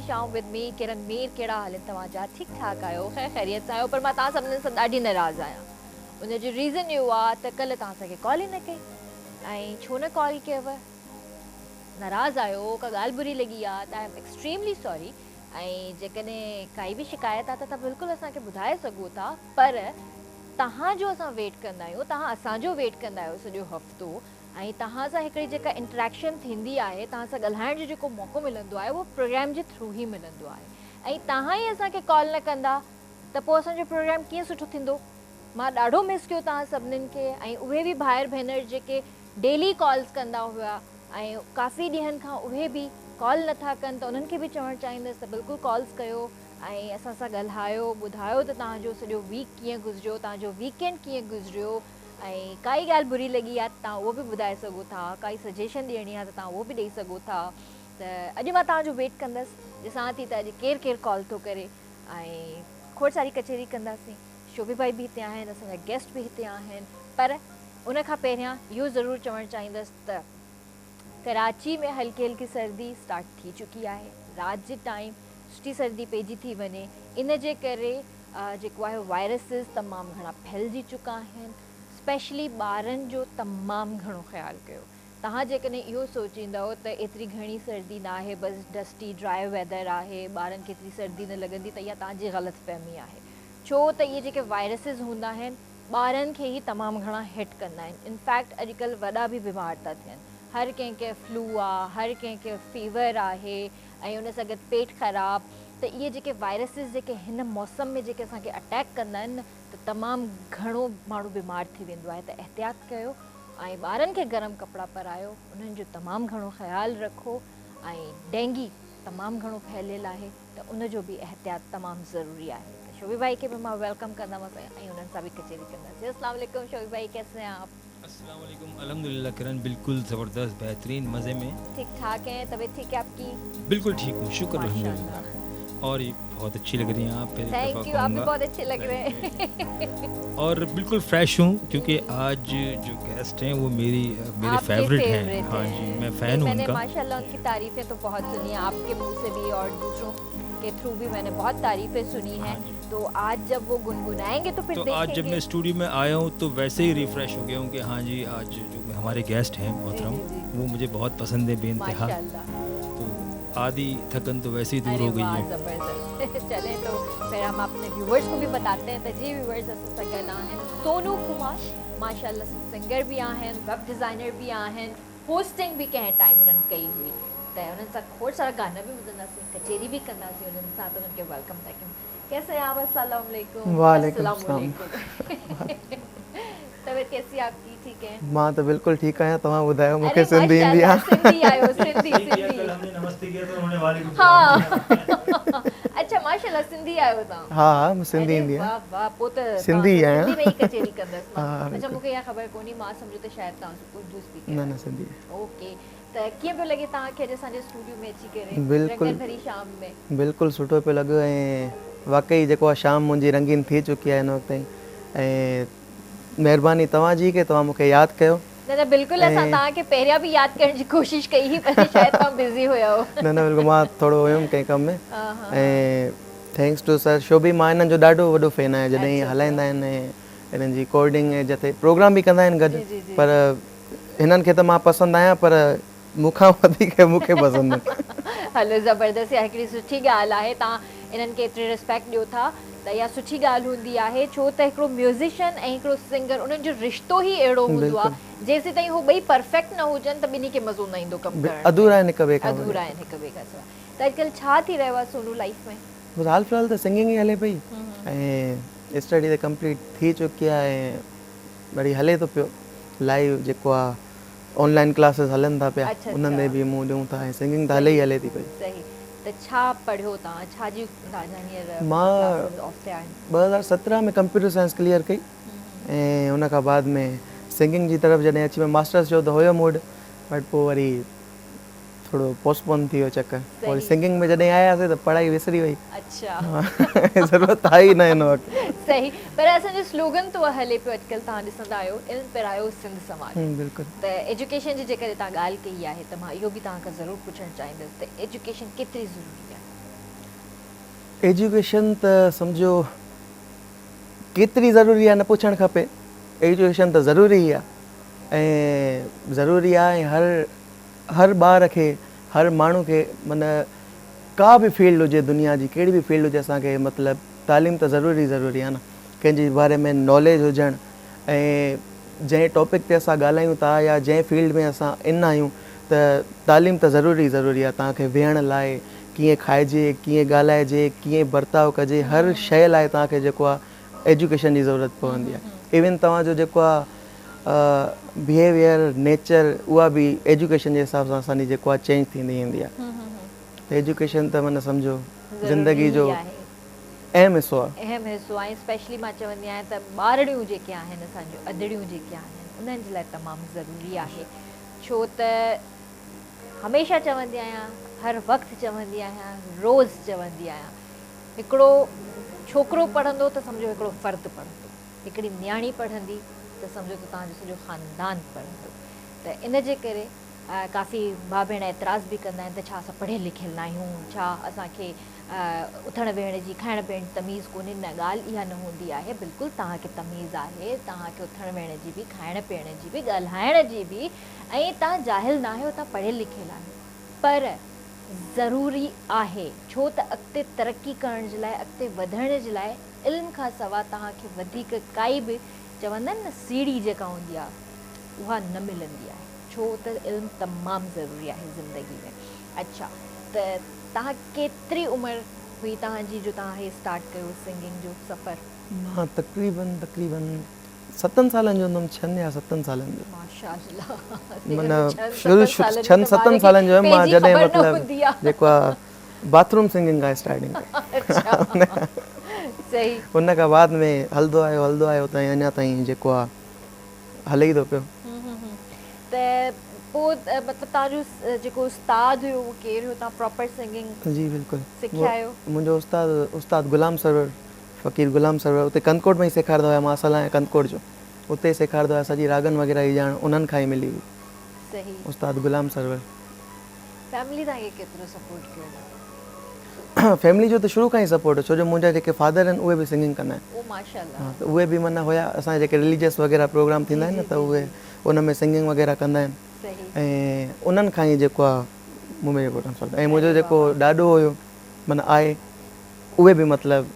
शाम with me किरण मीर। कहिड़ा हाल आहिनि तव्हांजा? ठीक ठाक आहियो? खैरियत सां आहियो? पर मां तव्हां सभिनीनि सां ॾाढी नाराज़ आहियां। उनजो रीज़न इहो आहे त कल्ह तव्हां असांखे कॉल ई न कई। ऐं छो न कॉल कयव? नाराज़ आहियो, का ॻाल्हि बुरी लॻी आहे त आई एम एक्सट्रीमली सॉरी। ऐं जेकॾहिं काई बि शिकायत आहे त तव्हां बिल्कुलु असांखे ॿुधाए सघो था, पर तव्हांजो असां वेट कंदा आहियूं, तव्हां असांजो वेट कंदा आहियो सॼो हफ़्तो। ऐं तव्हां सां हिकिड़ी जेका इंटरेक्शन थींदी आहे, तव्हां सां ॻाल्हाइण जो जेको मौक़ो मिलंदो आहे, उहो प्रोग्राम जे थ्रू ई मिलंदो आहे। ऐं तव्हां ई असांखे कॉल न कंदा त पोइ असांजो प्रोग्राम कीअं सुठो थींदो? मां ॾाढो मिस कयो तव्हां सभिनीनि खे। ऐं उहे बि भाइर भेनर जेके डेली कॉल्स कंदा हुआ ऐं काफ़ी ॾींहंनि खां उहे बि कॉल नथा कनि, त उन्हनि खे बि चवणु चाहींदसि त बिल्कुलु कॉल्स कयो ऐं असां सां ॻाल्हायो, ॿुधायो त तव्हांजो सॼो वीक कीअं गुज़रियो, तव्हांजो वीकेंड कीअं गुज़रियो। ऐं काई ॻाल्हि बुरी लॻी आहे त तव्हां उहो बि ॿुधाए सघो था, काई सजेशन ॾियणी आहे त तव्हां उहो बि ॾेई सघो था। त अॼु मां तव्हांजो वेट कंदसि, ॾिसां थी त अॼु केरु केरु कॉल थो करे। ऐं खोड़ सारी कचहरी कंदासीं। शोभी भाई बि हिते आहिनि, असांजा गेस्ट बि हिते आहिनि। पर उनखां पहिरियां इहो ज़रूरु चवणु चाहींदसि त कराची में हल्की हल्की सर्दी स्टार्ट थी चुकी आहे। राति जे टाइम सुठी सर्दी पइजी थी वञे, इन जे करे जेको आहे वायरसिस तमामु घणा फैलिजी चुका आहिनि। स्पेशली ॿारनि जो तमामु घणो ख़्यालु कयो। तव्हां जेकॾहिं इहो सोचींदव त एतिरी घणी सर्दी न आहे, बसि डस्टी ड्राई वेदर आहे, ॿारनि खे एतिरी सर्दी न लॻंदी, त इहा तव्हांजी ग़लतफ़हमी आहे। छो त इहे जेके वायरसिस हूंदा आहिनि, ॿारनि खे ई तमामु घणा हिट कंदा आहिनि। इनफैक्ट अॼुकल्ह वॾा बि बीमार था थियनि। हर कंहिंखे फ्लू आहे, हर कंहिंखे फीवर आहे, ऐं उन सां गॾु पेट ख़राबु। त इहे जेके वायरसिस जेके हिन मौसम में जेके असांखे अटैक कंदा आहिनि न, त तमामु घणो माण्हू बीमार थी वेंदो आहे। त एहतियात कयो ऐं ॿारनि खे गरम कपिड़ा पारायो, उन्हनि जो तमामु घणो ख़्यालु रखो। ऐं डेंगी तमामु घणो फैलियल आहे, त उनजो बि एहतियात तमामु ज़रूरी आहे। त शोभी भाई खे बि मां वेलकम कंदमि ऐं उन्हनि सां बि कचहरी कंदासीं। अस्सलाम वालेकुम शोभी भाई, कैसे हैं आप? अस्सलाम वालेकुम। अल्हम्दुलिल्लाह किरण, बिल्कुल ज़बरदस्त, बेहतरीन, मज़े में। ठीक ठाक हैं? तबीयत ठीक है आपकी? बिल्कुल ठीक हूँ, शुक्र अल्हम्दुलिल्लाह। और ये बहुत अच्छी लग रही हैं आप। थैंक यू, आप भी बहुत अच्छे लग रहे हैं। और बिल्कुल फ्रेश हूँ, क्योंकि आज जो गेस्ट हैं वो मेरे फेवरेट हैं। हाँ जी, मैं फ़ैन हूँ उनका। मैंने माशाल्लाह उनकी तारीफ़ें तो बहुत सुनी है, आपके मुँह से भी और दूसरों के थ्रू भी मैंने बहुत तारीफ़ें सुनी हैं। तो आज जब वो गुनगुनाएंगे तो फिर तो देखेंगे। आज जब मैं स्टूडियो में आया हूँ तो वैसे ही रिफ़्रेश हो गया हूँ कि हाँ जी, आज जो हमारे गेस्ट हैं मोहतरम, वो मुझे बहुत पसंद है बेइंतहा। तो आधी थकन तो वैसे ही दूर हो गई है। ज़बरदस्त। चलें तो फिर हम अपने व्यूवर्स को भी बताते हैं। तो जी व्यूवर्स, असां सां गॾु आहिनि सोनू कुमार, माशाल्लाह से सिंगर भी आहिनि, वेब डिज़ाइनर भी आहिनि, होस्टिंग भी कंहिं टाइम उन्हनि कई हुई। त उन्हनि सां खोड़ सारा गाना भी ॿुधंदासीं, कचहरी भी कंदासीं उन्हनि सां। त उन्हनि खे वेलकम था कयूं। कैसे हैं आप? अस्सलाम वालेकुम। वालेकुम सलाम। तबीयत कैसी आपकी? ठीक है? मां तो बिल्कुल ठीक आहियां। तव्हां ॿुधायो, मूंखे सिंधी ईंदी आहे? सिंधी आयो, सिंधी हमने नमस्ते किया तो उन्होंने वालेकुम सलाम। हाँ। अच्छा, माशाल्लाह सिंधी आयो तव्हां? हाँ, मूं सिंधी ईंदी आहे। वाह वाह, पोइ त सिंधी आहियां। सिंधी में ई कचहरी कंदसि मां। हाँ, अच्छा, मूंखे इहा ख़बर कोन्हे, मां सम्झो त शायदि तव्हां उर्दू स्पीकर। न न, सिंधी आहे। ओके। त कीअं पियो लॻे तव्हांखे अॼु असांजे स्टूडियो में अची करे बिल्कुलु रंगनि भरी शाम में? बिल्कुलु सुठो पियो लॻो। ऐं वाकई जेको आहे शाम मुंहिंजी रंगीन थी चुकी आहे हिन वक़्त ताईं। ऐं महिरबानी तव्हांजी कि तव्हां मूंखे यादि कयो। न न, बिल्कुलु असां तव्हांखे पहिरियां बि यादि करण जी कोशिशि कई हुई, पर शायदि तव्हां बिज़ी हुया हो। न न, बिल्कुलु मां थोरो हुयुमि कंहिं कम में। ऐं थैंक्स टू सर शोभी, मां हिननि जो ॾाढो वॾो फैन आहियां। जॾहिं हलाईंदा आहिनि ऐं हिननि जी कोडिंग ऐं जिते प्रोग्राम बि कंदा आहिनि गॾु। पर हिननि खे त मां पसंदि आहियां, पर मूंखां वधीक मूंखे पसंदि आहे। हलो ज़बरदस्त, इहा हिकिड़ी सुठी ॻाल्हि आहे। तव्हां इन्हनि खे एतिरी रिस्पेक्ट ॾियो था, त इहा सुठी ॻाल्हि हूंदी आहे। छो त हिकिड़ो म्यूज़िशियन ऐं हिकिड़ो सिंगर, उन्हनि जो रिश्तो ई अहिड़ो हूंदो आहे, जेसीं ताईं हू ॿई परफेक्ट न हुजनि त ॿिन्ही खे मज़ो न ईंदो कमु करण में। अधूरा आहिनि हिक ॿिए खां। अधूरा आहिनि हिक ॿिए खां सवाइ। त अॼुकल्ह छा थी रहियो आहे सोनू लाइफ में? बसि हाल फ़िलहाल त सिंगिंग ई हले पई। ऐं स्टडी त कंप्लीट थी चुकी आहे ऐं वरी हले थो पियो। लाइव जेको आहे ऑनलाइन क्लासिस हलनि था पिया, उन्हनि में बि मूं ॾियूं था। ऐं सिंगिंग त हले ई हले थी पई। सही। त छा पढ़ियो तव्हां? छा जी मां 2017 में कंप्यूटर साइंस क्लियर कई। ऐं उन खां बाद में सिंगिंग जी तरफ़ जॾहिं अची वियो मास्टर्स जो त हुयो मूड, बट पोइ वरी थोरो पोस्टपोन थी वियो चक्कर। वरी सिंगिंग में जॾहिं आयासीं त पढ़ाई विसरी वई। अच्छा। ज़रूरत आहे ई न हिन वक़्तु। सही। पर असांजो स्लोगन तो हले पियो अॼुकल्ह, तव्हां ॾिसंदा आहियो, इल्म पिरायो सिंध समाज। बिल्कुलु। त एजुकेशन जी जेकॾहिं तव्हां ॻाल्हि कई आहे, त मां इहो बि तव्हां खां ज़रूरु पुछणु चाहींदसि त एजुकेशन केतिरी ज़रूरी आहे? एजुकेशन त सम्झो केतिरी ज़रूरी आहे न पुछणु खपे, एजुकेशन त ज़रूरी आहे ऐं ज़रूरी आहे। हर ॿार खे, हर माण्हू खे माना का बि फील्ड हुजे, दुनिया जी कहिड़ी बि फील्ड हुजे, असांखे मतिलबु तालीम त ज़रूरी आहे न। कंहिंजी बारे में नॉलेज हुजणु ऐं जंहिं टॉपिक ते असां ॻाल्हायूं था या जंहिं फील्ड में असां इन आहियूं त तालीम त ज़रूरी आहे। तव्हांखे वेहण लाइ, कीअं खाइजे, कीअं ॻाल्हाइजे, कीअं बर्ताव कजे, हर शइ लाइ तव्हांखे जेको आहे एजुकेशन जी ज़रूरत पवंदी आहे। इवन तव्हांजो जेको आहे बिहेवियर, नेचर, उहा बि एजुकेशन जे हिसाब सां असांजी जेको आहे चेंज थींदी ईंदी आहे। त एजुकेशन त माना सम्झो ज़िंदगी जो अहम हिसो आहे। स्पेशली मां चवंदी आहियां त ॿारड़ियूं जेके आहिनि, असांजो अदड़ियूं जेके आहिनि, उन्हनि जे लाइ तमामु ज़रूरी आहे। छो त हमेशह चवंदी आहियां, हर वक़्तु चवंदी आहियां, रोज़ चवंदी आहियां, हिकिड़ो छोकिरो पढ़ंदो त सम्झो हिकिड़ो फ़र्द पढ़ंदो, हिकिड़ी न्याणी पढ़ंदी त सम्झो त तव्हांजो सॼो ख़ानदान पढ़ंदो। त इन जे करे काफ़ी भाउ भेण एतिराज़ बि कंदा आहिनि त छा असां पढ़ियल लिखियल न आहियूं, छा असांखे उथण वेहण जी, खाइण पीअण जी तमीज़ कोन्हे। न, ॻाल्हि इहा न हूंदी आहे। बिल्कुलु तव्हांखे तमीज़ आहे, तव्हांखे उथण वेहण जी बि, खाइण पीअण जी बि, ॻाल्हाइण जी बि, ऐं तव्हां जाहिल न आहियो, तव्हां पढ़ियल लिखियल आहियो। पर ज़रूरी आहे, छो त अॻिते तरक़ी करण जे लाइ, अॻिते वधण जे लाइ इल्म खां सवाइ तव्हांखे वधीक काई बि, चवंदा आहिनि न, सीढ़ी जेका हूंदी आहे उहा न मिलंदी आहे। छो त इल्मु तमामु ज़रूरी आहे ज़िंदगी में। अच्छा, त तव्हां केतिरी उमिरि हुई तव्हांजी जो तव्हां हे स्टार्ट कयो सिंगिंग जो सफ़र? मां तक़रीबन 7 सालनि जो हूंदुमि, 6 या 7 सालनि जो। माशाअल्लाह। माना शुरू 6-7 सालनि जो हुयमि मां, जॾहिं मतिलबु जेको आहे बाथरूम सिंगिंग आहे स्टार्टिंग। सही। उन खां बाद में हलंदो आयो त अञा ताईं जेको आहे हले ई थो पियो। त पोइ मतिलबु तव्हांजो जेको उस्ताद हुयो उहो केरु हुयो? तव्हां प्रॉपर सिंगिंग जी बिल्कुलु सिखिया आहियो? मुंहिंजो उस्ताद गुलाम सरवर, फ़क़ीर गुलाम सरवर, उते कंदकोट में ई सेखारींदा हुया। मां असल आहियां कंदकोट जो, उते सेखारींदा हुया। सॼी रागन वग़ैरह जी ॼाण उन्हनि खां ई मिली हुई। सही। उस्ताद गुलाम सरवर। फैमिली तव्हांखे केतिरो सपोर्ट कयो? फैमिली जो त शुरू खां ई सपोर्ट, छो जो मुंहिंजा जेके फादर आहिनि उहे बि सिंगिंग कंदा आहिनि। ओ माशाअल्लाह। हा, त उहे बि माना हुया, असांजे जेके रिलीजियस वग़ैरह प्रोग्राम थींदा आहिनि न, त उहे उन में सिंगिंग वग़ैरह कंदा आहिनि। ऐं उन्हनि खां ई जेको आहे मूं में जेको ट्रांसफर। ऐं मुंहिंजो जेको ॾाॾो हुयो माना आहे, उहे बि मतिलबु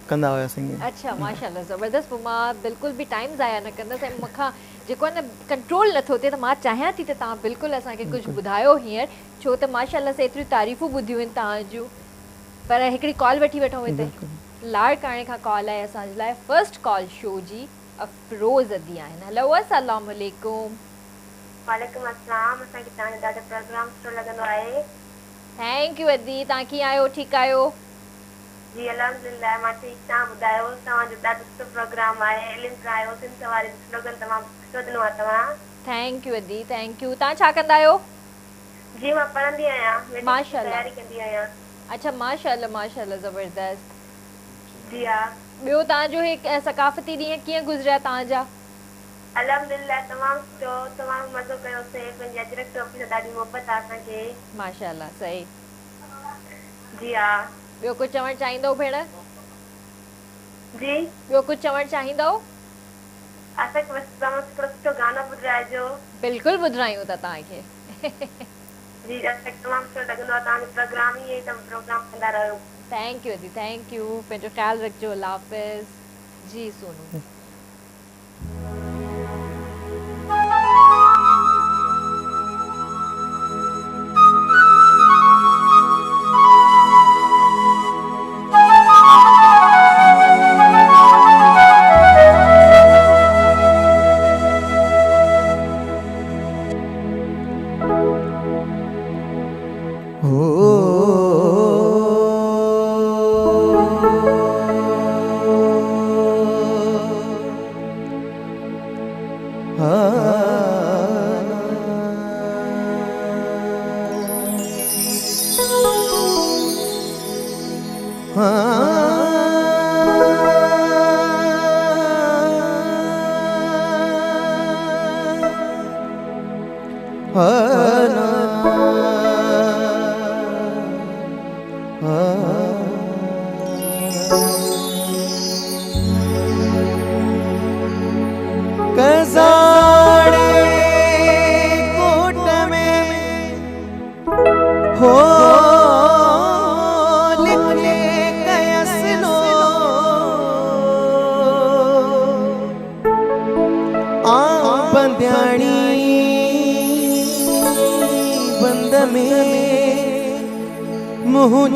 कंदा हुया सिंगिंग। अच्छा, माशाअल्लाह, ज़बरदस्त। पोइ मां बिल्कुलु बि टाइम ज़ाया न कंदसि। ऐं मूंखां जेको आहे न कंट्रोल नथो थिए, त मां चाहियां थी त तव्हां बिल्कुलु असांखे कुझु ॿुधायो हींअर, छो त माशाअल्लाह से एतिरियूं तारीफ़ूं ॿुधियूं आहिनि तव्हांजूं। पर हिकिड़ी कॉल वठी वठूं हिते। लाड़काणे खां कॉल आहे असांजे लाइ, फर्स्ट कॉल शो जी। अफरोज़ अदी आहिनि। हेलो, अस्सलाम वालेकुम। वालेकुम अस्सलाम। असांखे तव्हांजो ॾाढो प्रोग्राम सुठो लॻंदो आहे। थैंक यू अदी। तव्हां कीअं आहियो? ठीकु आहियो? जी अल्हम्दुलिल्लाह, मां ठीकु। तव्हां ॿुधायो? तव्हांजो ॾाढो सुठो प्रोग्राम आहे। इल्मु करायो, सिंध सवारी स्लोगन तमामु सुठो ॾिनो आहे तव्हां। थैंक यू अदी, थैंक यू। तव्हां छा कंदा आहियो? जी मां पढ़ंदी आहियां, माशाअल्लाह, तयारी कंदी आहियां। अच्छा, माशाअल्लाह माशाअल्लाह, ज़बरदस्त। जी हा। ॿियो तव्हांजो हे सकाफ़ती ॾींहं कीअं गुज़रिया तव्हांजा? अल्हम्दुलिल्लाह, तमामु सुठो, तमामु मज़ो कयोसीं। पंहिंजी अजरक टोपी सां ॾाढी मोहबत आहे असांखे। माशाअल्लाह, सही। जी हा। ॿियो कुझु चवणु चाहींदव भेण? जी। ॿियो कुझु चवणु चाहींदव? असांखे बसि तमामु सुठो गानो ॿुधाइजो। बिल्कुलु ॿुधायूं था तव्हांखे। जी, असांखे तमामु सुठो लॻंदो आहे तव्हांजो प्रोग्राम। ई प्रोग्राम कंदा रहियो। थैंक यू अदी, थैंक यू। पंहिंजो ख़्यालु रखिजो। अल्लाह हाफ़िज़। जी सोनू।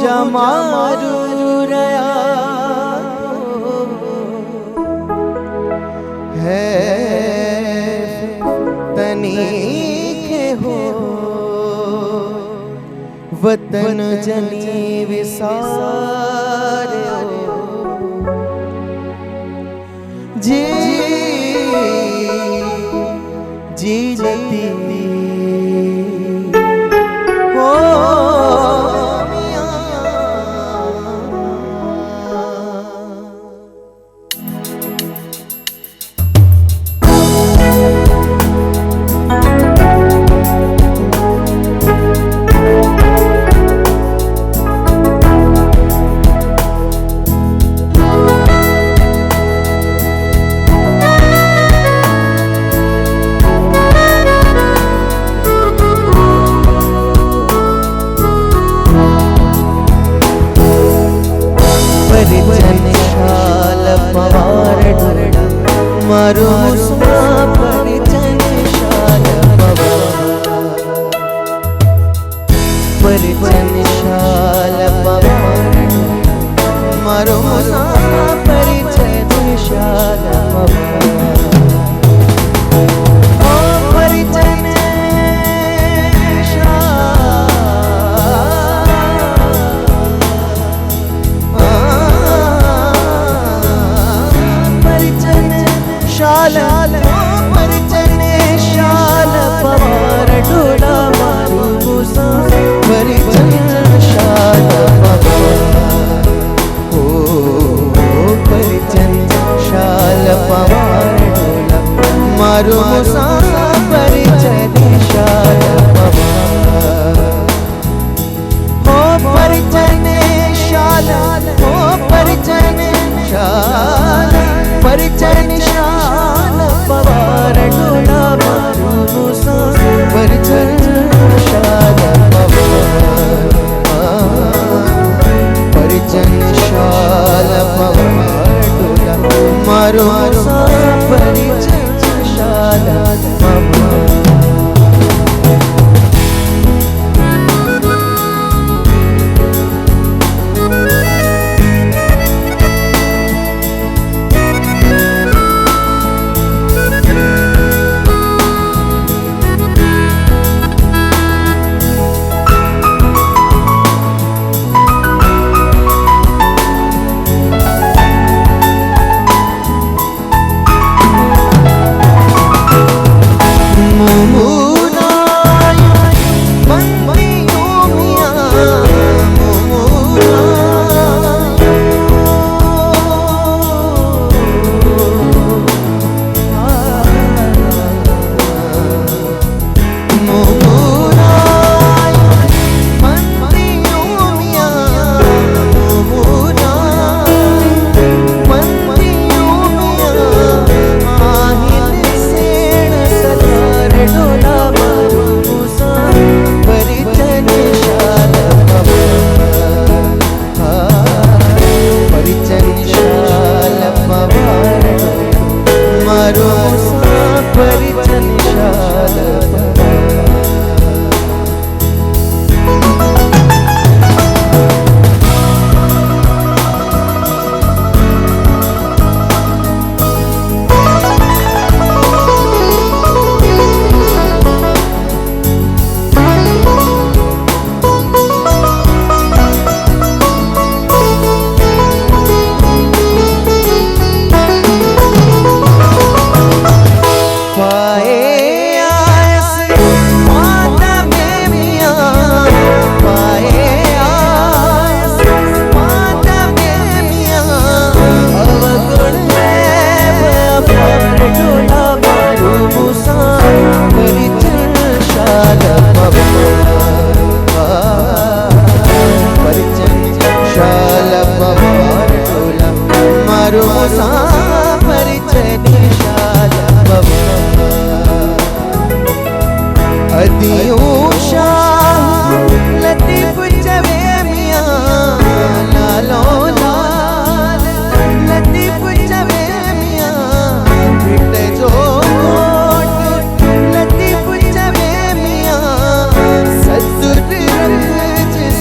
जमारू रया है तनीखे हो वतन जनी विसार जी जी लेती हो परिजनशाल पवार डोला मारो मुसमा परिजनशाल परिजनशाल पवार मारो मुसमा परिजनशाल शाल परिजनशाल पवार डोला मारू मुसा परिजनशाल पवार ओ परिजनशाल पवार डोला मारू मुसा परिजनशाल पवार हो परिजनशाल हो परिजनशाल परिजनशाल पवार डोला मारू मुसा परिजनशाल पवार परिजनशाल पवार डोला मारू मुसा परिजनशाल पवार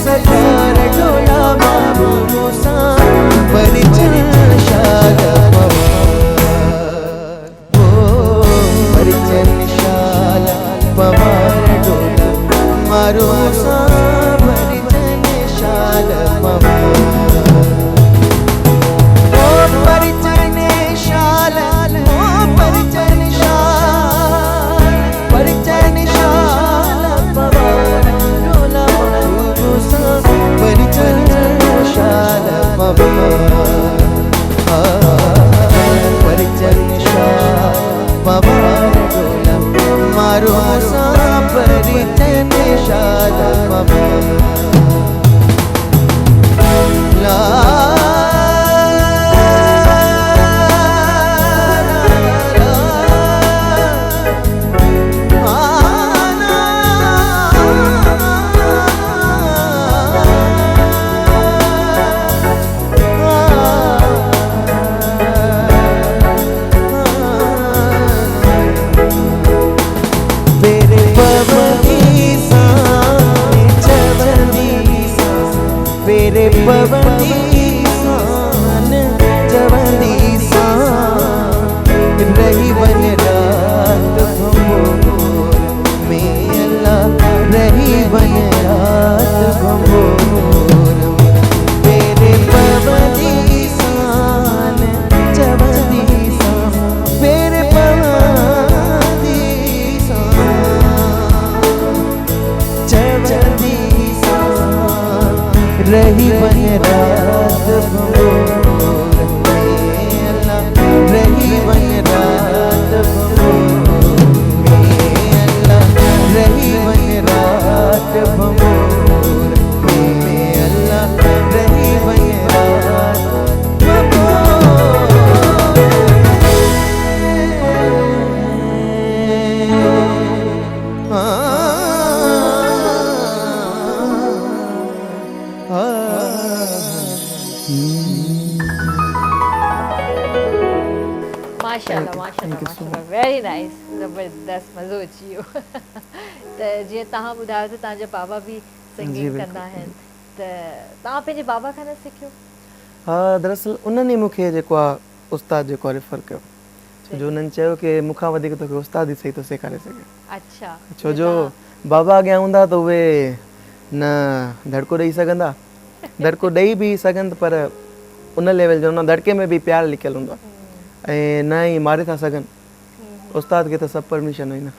सरकार डोला रात भमोर में अल्लाह रही वन रात भमोर में अल्लाह रही वन रात भमोर में अल्लाह रही वन रात माशाल्लाह माशाल्लाह माशाल्लाह वेरी नाइस ज़बरदस्त मज़ो अची वियो त जीअं तव्हां ॿुधायो त तव्हांजा बाबा बि सिंगिंग कंदा आहिनि त तव्हां पंहिंजे बाबा खां न सिखियो? हा दरअसल उन्हनि ई मूंखे जेको आहे उस्ताद जेको आहे रेफर कयो छो जो उन्हनि चयो की मूंखां वधीक तोखे उस्ताद ई सही थो सेखारे सघे। अच्छा छो जो बाबा अॻियां हूंदा त उहे न धड़को ॾेई सघंदा धड़को ॾेई बि सघनि पर उन लेवल जो उन धड़के में बि प्यार लिखियलु हूंदो आहे ऐं न ई मारे था सघनि उस्ताद खे त सभु परमिशन हुई न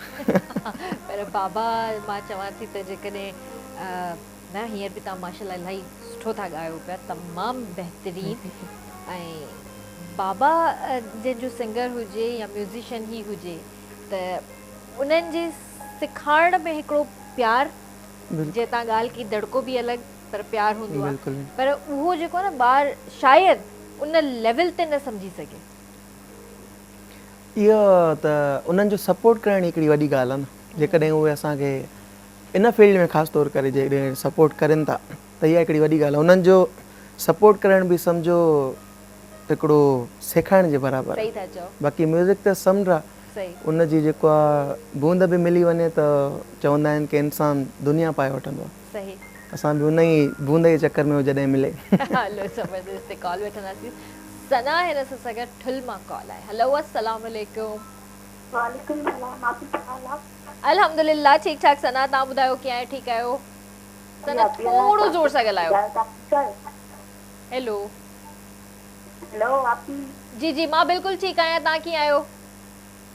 पर बाबा मां चवां थी त जेकॾहिं न हींअर बि तव्हां माशाल्लाह इलाही सुठो था ॻायो पिया तमामु बहितरीनु ऐं बाबा जंहिंजो सिंगर हुजे या म्यूज़िशियन ई हुजे त उन्हनि जे सेखारण में हिकिड़ो प्यार जे तव्हां ॻाल्हि की धड़को बि अलॻि पर प्यार हूंदो आहे पर उहो जेको आहे न ॿारु शायदि उन लेवल ते न सम्झी सघे। इहो त उन्हनि जो सपोर्ट करणु हिकिड़ी वॾी ॻाल्हि आहे न जेकॾहिं उहे असांखे इन फील्ड में ख़ासि तौर करे जेकॾहिं सपोर्ट कनि था त इहा हिकिड़ी वॾी ॻाल्हि आहे उन्हनि जो सपोर्ट करण बि सम्झो हिकिड़ो सेखारण जे बराबरि सही था चओ बाक़ी म्यूज़िक त समुंड आहे उन जी जेको आहे बूंद बि मिली वञे त चवंदा आहिनि की इंसानु दुनिया पाए वठंदो आहे सही असां बि उन ई बूंद जे चकर में जॾहिं मिले हलो ज़बरदस्त कॉल वठंदासीं सना हिन सां सां गॾु ठुल मां कॉल आहे। हलो अस्सलाम वालेकुम। वालेकुम सलाम आप कीअं अल्हम्दुलिल्लाह ठीक ठाक सना तव्हां ॿुधायो कीअं आहियो ठीक आहियो? सना थोड़ो जोर सां ॻाल्हायो। हेलो हेलो आप जी जी मां बिल्कुलु ठीकु आहियां तव्हां कीअं आहियो?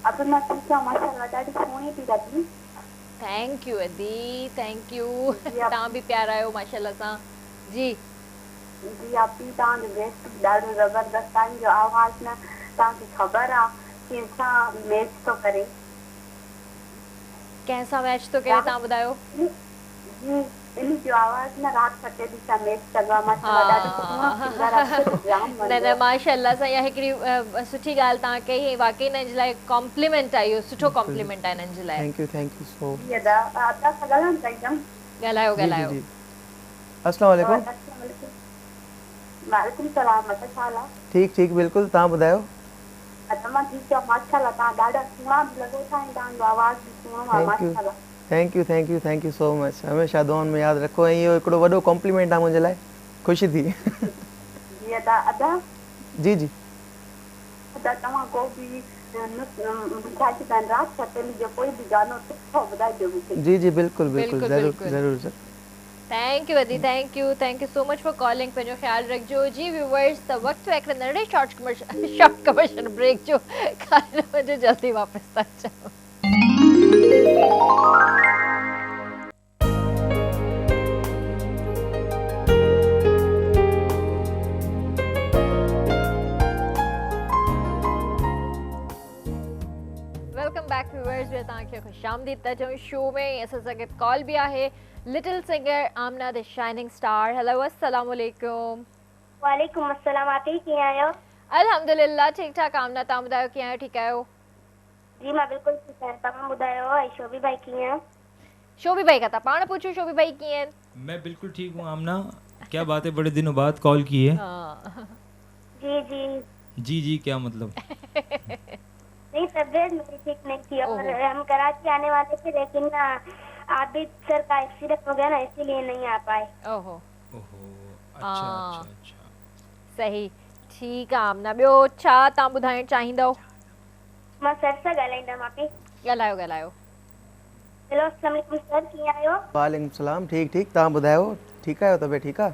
आप मां ठीकु आहियां माशाल्लाह ॾाढी सुहिणी थी लॻी। थैंक यू अदी थैंक यू तव्हां बि प्यारा आहियो माशाल्लाह सां जी जी आप तव्हांजो गेस्ट ॾाढो ज़बरदस्त तव्हांजो आवाज़ न तव्हांखे ख़बर आहे कंहिंसां मैच थो करे कंहिंसां मैच थो करे तव्हां ॿुधायो? जी इन जो आवाज़ न रात फटे दी सा मैच चगा माशाल्लाह ॾाढो सुठो सिंगर आहे जाम न माशाल्लाह सां इहा हिकिड़ी सुठी ॻाल्हि तव्हां कई ऐं वाकई हिननि जे लाइ कॉम्प्लीमेंट आहे इहो सुठो कॉम्प्लीमेंट आहे हिननि जे लाइ। थैंक यू सो ॻाल्हायो ॻाल्हायो। अस्सलाम वालेकुम। वालेकुम सलाम मत छाला ठीक ठीक बिल्कुल तव्हां ॿुधायो? अदमा ठीक आहे माशाल्लाह तव्हां ॾाढा सुहिणा लॻो था ऐं तव्हांजो आवाज़ बि सुहिणो आहे माशाल्लाह। थैंक यू सो मच हमेशह दुआउनि में यादि रखो ऐं इहो हिकिड़ो वॾो कॉम्प्लीमेंट आहे मुंहिंजे लाइ ख़ुशी थी। जी अदा जी जी अदा तव्हां को बि रात फतेली जो कोई बि गानो सुठो ॿुधाइजो मूंखे। जी जी बिल्कुल बिल्कुल ज़रूर ज़रूर थैंक यू अदी thank you so much for calling पंहिंजो ख्याल रखिजो। जी व्यूअर्स त वक़्तु आहे हिकिड़े नंढे शॉर्ट कमर्शियल ब्रेक जो खाने मुंहिंजो जल्दी वापसि था अचूं। वेलकम बैक व्यूअर्स में तव्हांखे खुशामदीद था चऊं शो में असां सां गॾु कॉल बि आहे little singer Aamna the shining star. Hello अस्सलाम वालेकुम। वालेकुम अस्सलाम आप कीअं आहियो? अल्हम्दुलिल्लाह ठीक ठाक आमना तव्हां ॿुधायो कीअं आहियो ठीक आहियो? जी मां बिल्कुलु ठीक आहियां तव्हां ॿुधायो ऐं शोभी भाई कीअं आहियो? शोभी भाई का था पाण पूछो शोभी भाई कीअं आहिनि? मैं बिल्कुल ठीक हूँ आमना क्या बात है बड़े दिनों बाद कॉल की है। जी जी जी जी क्या मतलब? नहीं तबीयत मेरी ठीक नहीं थी और हम कराची आने वाले थे लेकिन आबिद सर का एक्सीडेंट हो गया ना इसीलिए नहीं आ पाए। ओहो अच्छा सही ठीक आहे आमना ॿियो छा तव्हां ॿुधाइण चाहींदव? मां सर सां ॻाल्हाईंदमि आपी ॻाल्हायो। हेलो अस्सलाम वालेकुम सर कीअं आहियो? वालेकुम सलाम ठीक तव्हां ॿुधायो ठीकु आहियो तबियत ठीकु आहे?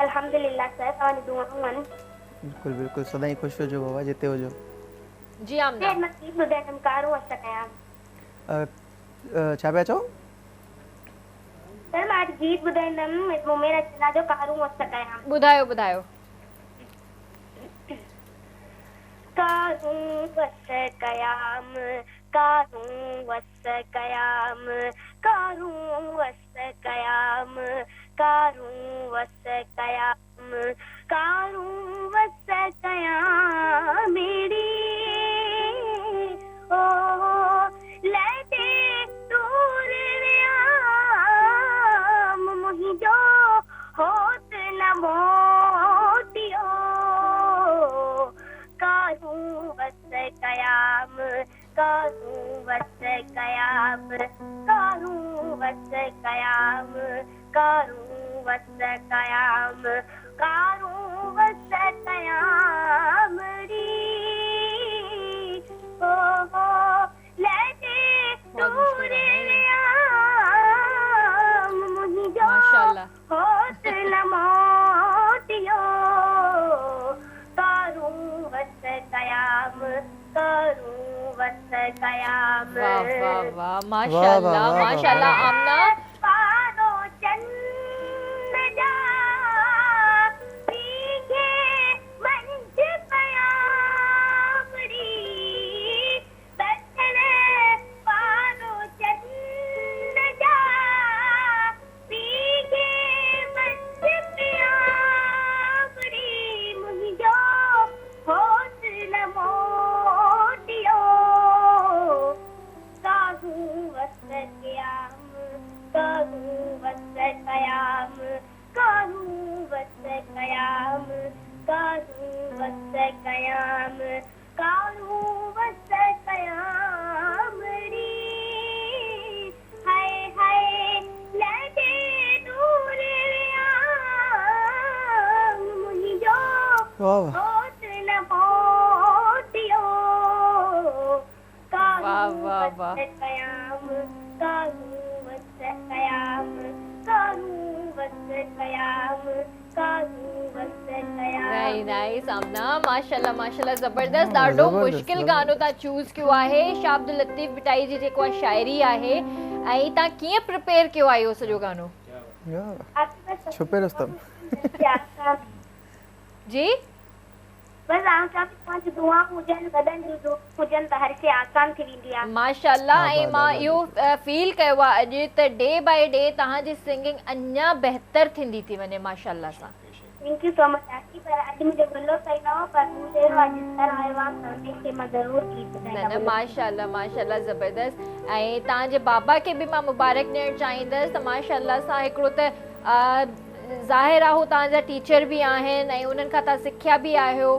अल्हम्दुलिल्लाह सर तव्हांजी दुआऊं आहिनि। बिल्कुल सदाईं ख़ुशि हुजो बाबा जिते हुजो। जी आमना मां ठीक ॿुधाईंदमि कारो असां कयां छा पिया चओ? सर मां गीत ॿुधाईंदमि मुमेर चला जो कारूं वस कयां ॿुधायो ॿुधायो कारूं वस कयाम कारूं वस कयाम कारूं वस कयाम कारूं वस कयाम कारूं वस कयाम मेरी ओ लदे दूर वियाम मुहिंजो होत न मोटियो कारूं वस कयाम कारूं वस कयाम कारूं वस कयाम कारूं वस कयाम कारूं वस कयाम री ओ लदे दूर वियाम मुहिंजो माशाल्लाह होत न मोटियो कारूं वस कयाम कारूं वस कयाम वाह वाह वाह माशाल्लाह वाह, माशाल्लाह आमना पारो चंद जा पीघे मंझ पयामरी बचन पारो चंद जा पीघे मंझ पयामरी मुहिंजो होत न मोटियो कारूं वस कयाम कारूं वस कयाम कारूं वस कयाम कारूं वस कयाम कारूं वस कयाम री हाय हाय लदे दूर वियाम मुहिंजो वाह वाह होत न मोटियो वाह, वाह, वाह। कयाम कारूं वस कयाम कारूं वस कयाम कारूं वस कयाम वेरी नाइस आमना माशाल्लाह माशाल्लाह ज़बरदस्त ॾाढो ज़बरदस्त, मुश्किल गानो तव्हां चूज़ कयो आहे शाह अब्दुल लतीफ़ बिटाई जी जेको आहे शाइरी आहे ऐं तव्हां कीअं प्रिपेयर कयो आहे इहो सॼो गानो या आपके पास छुपे रुस्तम जी बस आऊं चाहे पांच दुआ हुजन बदन जो हुजन त हर शइ आसान थी वेंदी आहे माशाल्लाह हा, ऐं हा, मां हा, इहो फील कयो आहे अॼु त डे बाय डे तव्हांजी सिंगिंग अञा बहितर थींदी थी वञे माशाल्लाह सां thank you so much aunty पर अॼु मुंहिंजो गलो सही न हो पर मूं चयो अॼु सर आयो आहे त उनखे मां ज़रूरु गीत न न ॿुधाईंदमि माशाल्लाह माशाल्लाह ज़बरदस्त ऐं तव्हांजे बाबा खे बि मां मुबारक ॾियणु चाहींदसि त माशाल्लाह सां हिकिड़ो त ज़ाहिर आहे हू तव्हांजा टीचर बि आहिनि ऐं उन्हनि खां तव्हां सिखिया बि आहियो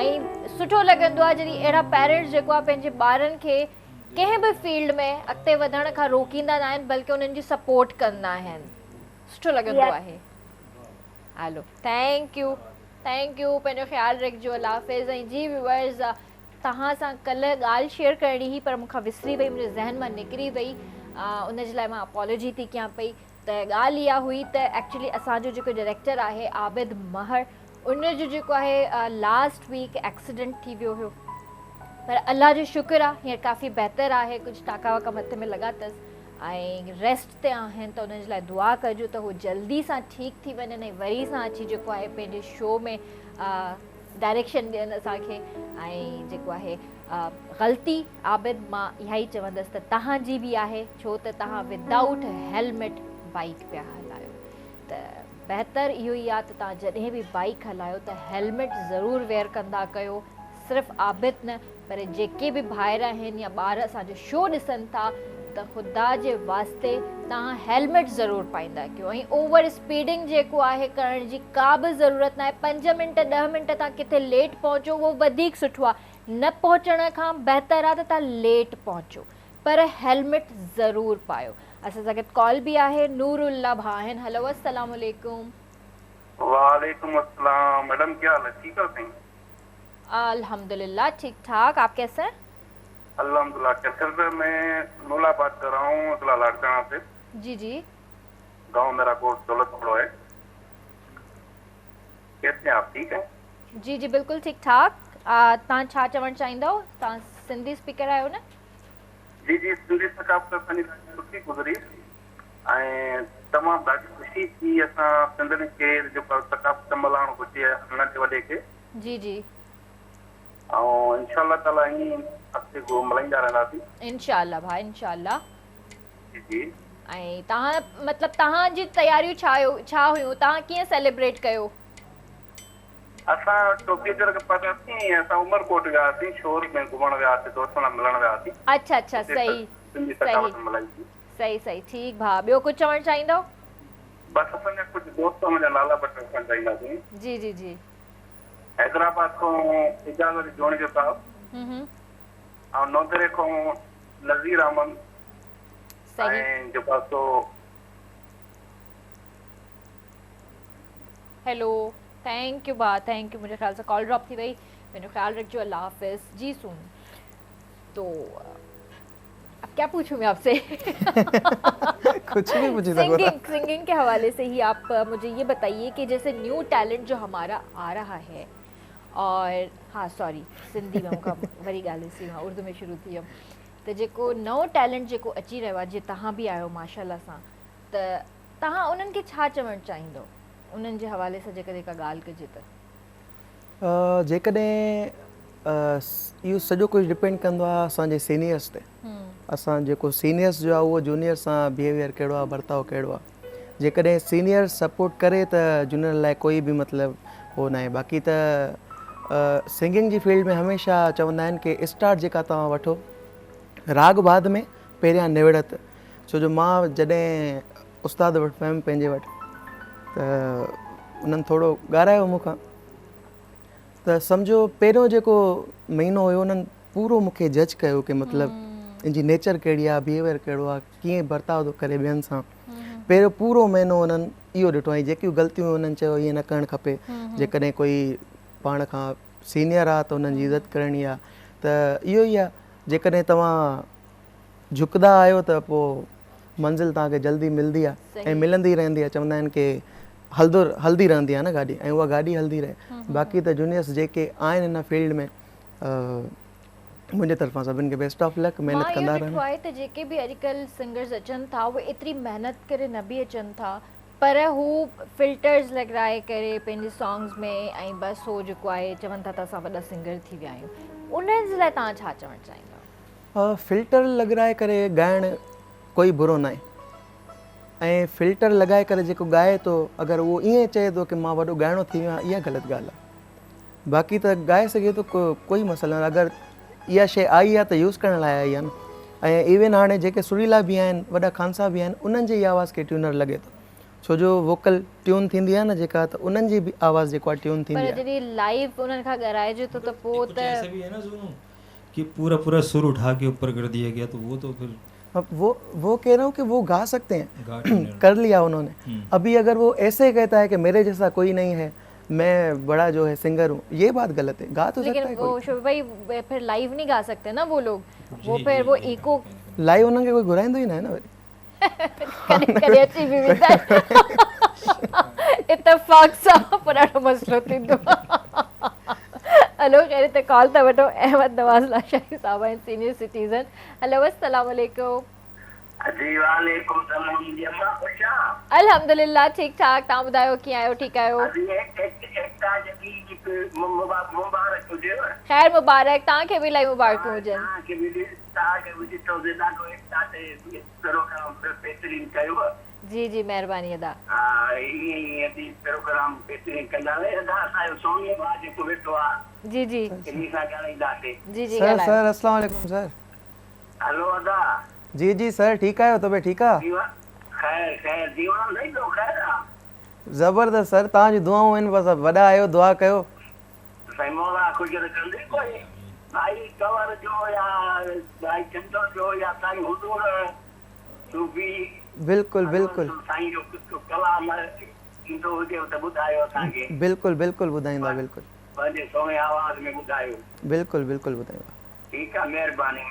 ऐं सुठो लॻंदो आहे जॾहिं अहिड़ा पेरेंट्स जेको आहे पंहिंजे ॿारनि खे कंहिं बि फील्ड में अॻिते वधण खां रोकींदा न आहिनि बल्कि उन्हनि जी सपोर्ट कंदा आहिनि सुठो लॻंदो Yes. आहे हलो थैंक यू पंहिंजो ख़्यालु रखिजो अल्लाह हाफ़िज़ ऐं जी व्यूअर्स तव्हां सां कल्ह ॻाल्हि शेयर करणी हुई पर मूंखां विसरी वई मुंहिंजे ज़हन मां निकिरी वई उन जे लाइ मां अपॉलोजी थी कयां पई त ॻाल्हि इहा हुई त एक्चुअली असांजो जेको डायरेक्टर आहे आबिद महर उन जो जेको आहे लास्ट वीक एक्सीडेंट थी वियो हुयो पर अल्लाह जो शुक्र आहे हींअर काफ़ी बहितर आहे कुझु टाका वाका मथे में लॻा अथसि ऐं रेस्ट ते आहिनि त उन्हनि जे लाइ दुआ कजो त हू जल्दी सां ठीकु थी वञनि ऐं वरी सां अची जेको आहे पंहिंजे शो में डायरेक्शन ॾियनि असांखे ऐं जेको आहे ग़लती आबिद मां इहा ई चवंदसि त तव्हांजी बि आहे छो त तव्हां विदाउट हेलमेट बाइक पिया हलायो त बहितर इहो ई आहे त तव्हां जॾहिं बि बाइक हलायो त हेलमेट ज़रूरु वेयर कंदा कयो सिर्फ़ु आबिद न पर जेके बि भाइर आहिनि या ॿार असांजो शो ॾिसनि था त ख़ुदा जे वास्ते तव्हां हेलमेट ज़रूरु पाईंदा कयो ऐं ओवर स्पीडिंग जेको आहे करण जी का बि ज़रूरत न आहे 5 मिंट 10 मिंट तव्हां किथे लेट पहुचो उहो वधीक सुठो आहे न पहुचण खां बहितर आहे त तव्हां लेट पहुचो पर हेलमेट ज़रूरु पायो असां सां गॾु कॉल बि आहे नूरुल्ला भा आहिनि हलो अस्सलाम वालेकुम वालेकुम अस्सलाम मैडम क्या हाल है ठीक है सही अल्हम्दुलिल्लाह ठीक ठाक आप कैसे हैं अल्हम्दुलिल्लाह कैसे से मैं नूला बात कर रहा हूँ अगला लाड़काना से जी जी गांव मेरा कोट दौलतपुर है कैसे हैं आप ठीक है जी जी बिल्कुलु ठीक ठाक तव्हां छा चवणु चाहींदव तव्हां सिंधी स्पीकर आहियो न जी जी सिंधी सकाफ़त असांजी सुठी गुज़री ऐं तमामु ॾाढी ख़ुशी थी असां सिंधियुनि खे जेको सकाफ़त मल्हाइणु घुरिजे नंढे वॾे खे। जी जी ऐं इंशाल्लाह ताला ईअं अॻिते को मल्हाईंदा रहंदासीं। इंशाल्लाह भाई इंशाल्लाह। जी जी। ऐं तव्हां मतिलबु तव्हांजी तयारियूं छा हुयूं, तव्हां कीअं सेलिब्रेट कयो? असां टोकेजर के पहुतासीं, असां उमरकोट वियासीं, शोर में घुमण वियासीं, दोस्तनि सां मिलण वियासीं। अच्छा अच्छा सही सिंधी सही सकाफ़त मल्हाईसीं। सही सही ठीकु भाउ, ॿियो कुझु चवणु चाहींदव? बसि असांजा कुझु दोस्त मुंहिंजा नाला वठणु चाहींदासीं। जी जी जी हैदराबाद खां इजाज़त जोणी जो साहब, ऐं नोंदरे खां नज़ीर अहमद, सही ऐं जेको आहे सो हेलो थैंक यू भाउ थैंक यू। मुंहिंजे ख़्याल सां कॉल ड्रॉप थी वई। पंहिंजो ख़्याल रखिजो। अल्लाह हाफ़िज़। जी सुन, तो अब क्या पूछूं मैं आपसे? कुछ भी पूछ सकते हो। सिंगिंग के हवाले से ही आप मुझे ये बताइए कि जैसे न्यू टैलेंट जो हमारा आ रहा है, और हाँ सॉरी सिंधी में मूंखां वरी ॻाल्हि सी मां उर्दू में शुरू थी वियमि, त जेको नओं टैलेंट जेको अची रहियो आहे, जीअं तव्हां बि आहियो माशाल्लाह सां, त तव्हां उन्हनि खे छा चवणु चाहींदो उन्हनि जे हवाले सां जेकॾहिं का ॻाल्हि कजे त? जेकॾहिं इहो सॼो कुझु डिपेंड कंदो आहे असांजे सीनियर्स ते। असां जेको सीनियर्स जो आहे उहो जूनियर सां बिहेवियर कहिड़ो आहे, बर्ताव कहिड़ो आहे। जेकॾहिं सीनियर सपोर्ट करे त जूनियर लाइ कोई बि मतिलबु हो न आहे। बाक़ी त सिंगिंग जी फील्ड में हमेशह चवंदा आहिनि कि स्टार्ट जेका तव्हां वठो राग बाद में पहिरियां निवड़त। छो जो मां जॾहिं उस्ताद वटि वियुमि पंहिंजे वटि, त उन्हनि थोरो ॻारायो मूंखां, त सम्झो पहिरियों जेको महीनो हुयो उन्हनि पूरो मूंखे जज कयो कि मतिलबु इनजी नेचर कहिड़ी आहे, बिहेवियर कहिड़ो आहे, कीअं बर्ताव थो करे ॿियनि सां। पहिरियों पूरो महीनो उन्हनि इहो ॾिठो ऐं जेकियूं ग़लतियूं उन्हनि चयो ईअं न करणु खपे। जेकॾहिं कोई पाण खां सीनियर आहे त उन्हनि जी इज़त करणी आहे। त इहो ई आहे, जेकॾहिं तव्हां झुकंदा आहियो त पोइ मंज़िल तव्हांखे जल्दी मिलंदी आहे ऐं मिलंदी रहंदी आहे। चवंदा आहिनि कि हलंदी रहंदी आहे न गाॾी, ऐं उहा गाॾी हलंदी रहे। बाक़ी त जूनियर्स जेके आहिनि हिन फील्ड में, मुंहिंजे तरफ़ां सभिनि खे बेस्ट ऑफ लक, महिनत कंदा रहनि। आहे त जेके बि अॼुकल्ह सिंगर्स अचनि था उहे एतिरी महिनत करे न बि अचनि था, पर हू फिल्टर्स लॻाए करे पंहिंजे सॉन्ग्स में, ऐं बसि हो जेको आहे चवनि था त असां वॾा सिंगर थी विया आहियूं, उन्हनि जे लाइ तव्हां छा चवणु चाहींदव? फिल्टर लॻाए करे ॻाइणु कोई बुरो न आहे, ऐं फिल्टर लॻाए करे जेको ॻाए थो, अगरि उहो ईअं चए थो कि मां वॾो ॻाइणो थी वियो आहियां, इहा ग़लति ॻाल्हि आहे। बाक़ी त ॻाए सघे थो, कोई मसइलो न। अगरि इहा शइ आई आहे त यूज़ करण लाइ आई आहे न। ऐं इवन हाणे जेके सुरीला बि आहिनि, वॾा खानसा बि आहिनि, उन्हनि जी आवाज़ खे ट्यूनर लॻे थो। छो जो वोकल ट्यून थींदी आहे न जेका, त उन्हनि जी बि आवाज़ जेको आहे ट्यून थींदी आहे। पर जॾहिं लाइव उन्हनि खां ॻाराइजे थो त पोइ त ऐसा भी है ना सुनो कि पूरा सुर उठा के ऊपर कर दिया गया, तो वो तो फिर वो कह रहा हूँ कि वो गा सकते हैं, कर लिया उन्होंने। अभी अगर वो ऐसे कहता है कि मेरे जैसा कोई नहीं है, मैं बड़ा जो है सिंगर हूँ, ये बात गलत है। गा तो सकता है लेकिन वो शोभी भाई फिर लाइव नहीं गा सकते ना वो लोग, वो फिर वो इको लाइव उन्होंने कोई घुराइंदो ही ना है ना वरी। कॾहिं अची बि वेंदा इतफ़ाक़ सां पर ॾाढो मसइलो थींदो। हेलो ख़ैर ते कॉल था वठो। अहमद नवाज़ लाशाही साहब आहिनि सीनियर सिटीज़न। हेलो अस्सलाम वालेकुम। जी वालेकुम सलाम जी अम्मा खुश आहियो? अल्हम्दुलिल्लाह ठीक ठाक, तव्हां ॿुधायो कीअं आहियो? ठीकु आहियो? मुबारक हुजेव। ख़ैर मुबारक, तव्हांखे बि इलाही मुबारकूं हुजनि। तव्हांखे बि ॾिठो से ॾाढो एकता ते प्रोग्राम बहितरीन कयो। जी जी महिरबानी अदा। हा ईअं बि प्रोग्राम बहितरीन कंदा रहे। अदा असांजो सोनी भाउ जेको वेठो आहे, जी जी इन्ही सां ॻाल्हाईंदासीं। जी जी सर सर अस्सलाम वालेकुम सर। हलो अदा। जी जी सर, ठीकु आहियो? तबियत ठीकु आहे? ख़ैर ख़ैर दीवान नहीं तो ख़ैर आहे। ज़बरदस्त सर, तव्हांजी दुआऊं आहिनि, बसि वॾा आहियो, दुआ कयो। साईं मौला ख़ुशि रखंदे कोई भाई कवर जो या भाई चंदर जो या साईं हुजूर सूफी बिल्कुलु बिल्कुलु साईं जो कुझु कलाम ईंदो हुजे त ॿुधायो असांखे। बिल्कुलु बिल्कुलु ॿुधाईंदा, बिल्कुलु पंहिंजे सोने आवाज़ में ॿुधायो। बिल्कुलु बिल्कुलु ॿुधाईंदा। ठीकु आहे, महिरबानी।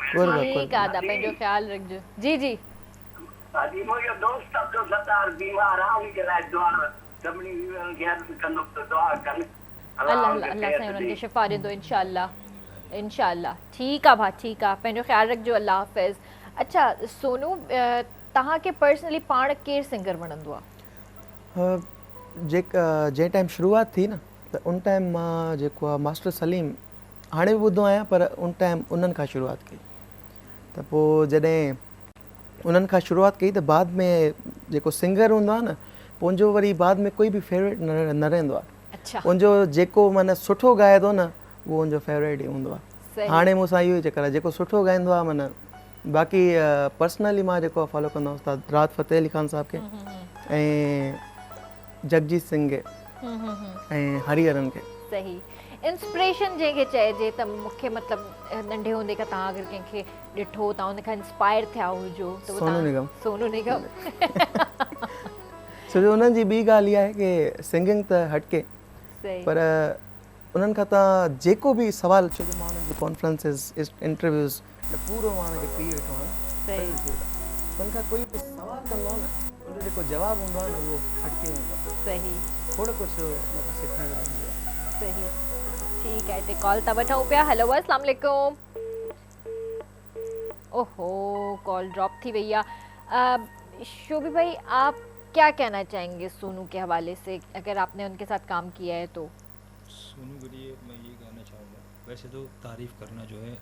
ठीक आहे अदा, पंहिंजो ख़्यालु रखिजो। जी जी हाजी मुंहिंजो दोस्त अब्दुल सत्तार बीमार आहे, उनजे लाइ दुआ सभिनी खे अर्ज़ु कंदुमि त दुआ कनि। अल्लाह अल्लाह साईं उन्हनि खे शिफ़ा ॾींदो इंशाअल्लाह इंशाअल्लाह। ठीकु आहे भाउ, ठीकु आहे, पंहिंजो ख़्यालु रखिजो। अल्लाह हाफ़िज़। अच्छा सोनू, तव्हांखे पर्सनली पाण केरु सिंगर वणंदो आहे? जंहिं टाइम शुरूआत थी न त उन टाइम मां जेको आहे मास्टर सलीम हाणे बि ॿुधो आहियां, पर उन टाइम उन्हनि खां शुरूआत कई। त पोइ जॾहिं उन्हनि खां शुरूआत कई त बाद में जेको सिंगर हूंदो आहे न, पंहिंजो वरी बाद में कोई बि फेवरेट न रहंदो आहे। अच्छा, उनजो जेको माना सुठो ॻाए थो न उहो उनजो फेवरेट ई हूंदो आहे। हाणे मूंसां इहो ई चकर आहे, जेको सुठो ॻाईंदो आहे माना। बाक़ी पर्सनली मां जेको आहे फॉलो कंदो आहियां उस्ताद राहत फ़तेह अली ख़ान साहब खे ऐं जगजीत सिंह खे ऐं हरिहरन खे। सही। इंस्पिरेशन जंहिंखे चइजे त मूंखे मतिलबु नंढे हूंदे खां तव्हां अगरि कंहिंखे ॾिठो तव्हां हुन खां इंस्पायर थिया हुजो त सोनू निगम। सोनू निगम। छो जो उन्हनि जी ॿी ॻाल्हि इहा आहे की सिंगिंग त हटके, पर उन्हनि खां तव्हां जेको बि सुवाल, छो जो मां उन्हनि जी कॉन्फ्रेंसिस इंटरव्यूज़ पूरो मां उनखे पी वेठो आहियां, उन्हनि खां कोई बि सुवाल कंदो आहे न उनजो जेको जवाबु हूंदो आहे न उहो हटके हूंदो आहे। सही। थोरो कुझु सिखण लाइ हूंदो आहे। सही। ठीक है, हिते कॉल था वठूं पिया। हेलो, अस्सलाम वालेकुम। ओहो, कॉल ड्रॉप थी वई आहे। शोभी भाई, आप क्या कहना चाहेंगे सोनू के हवाले से, अगर आपने उनके साथ काम किया है तो? सोनू के लिए मैं ये कहना चाहूँगा, वैसे तो तारीफ़ करना जो है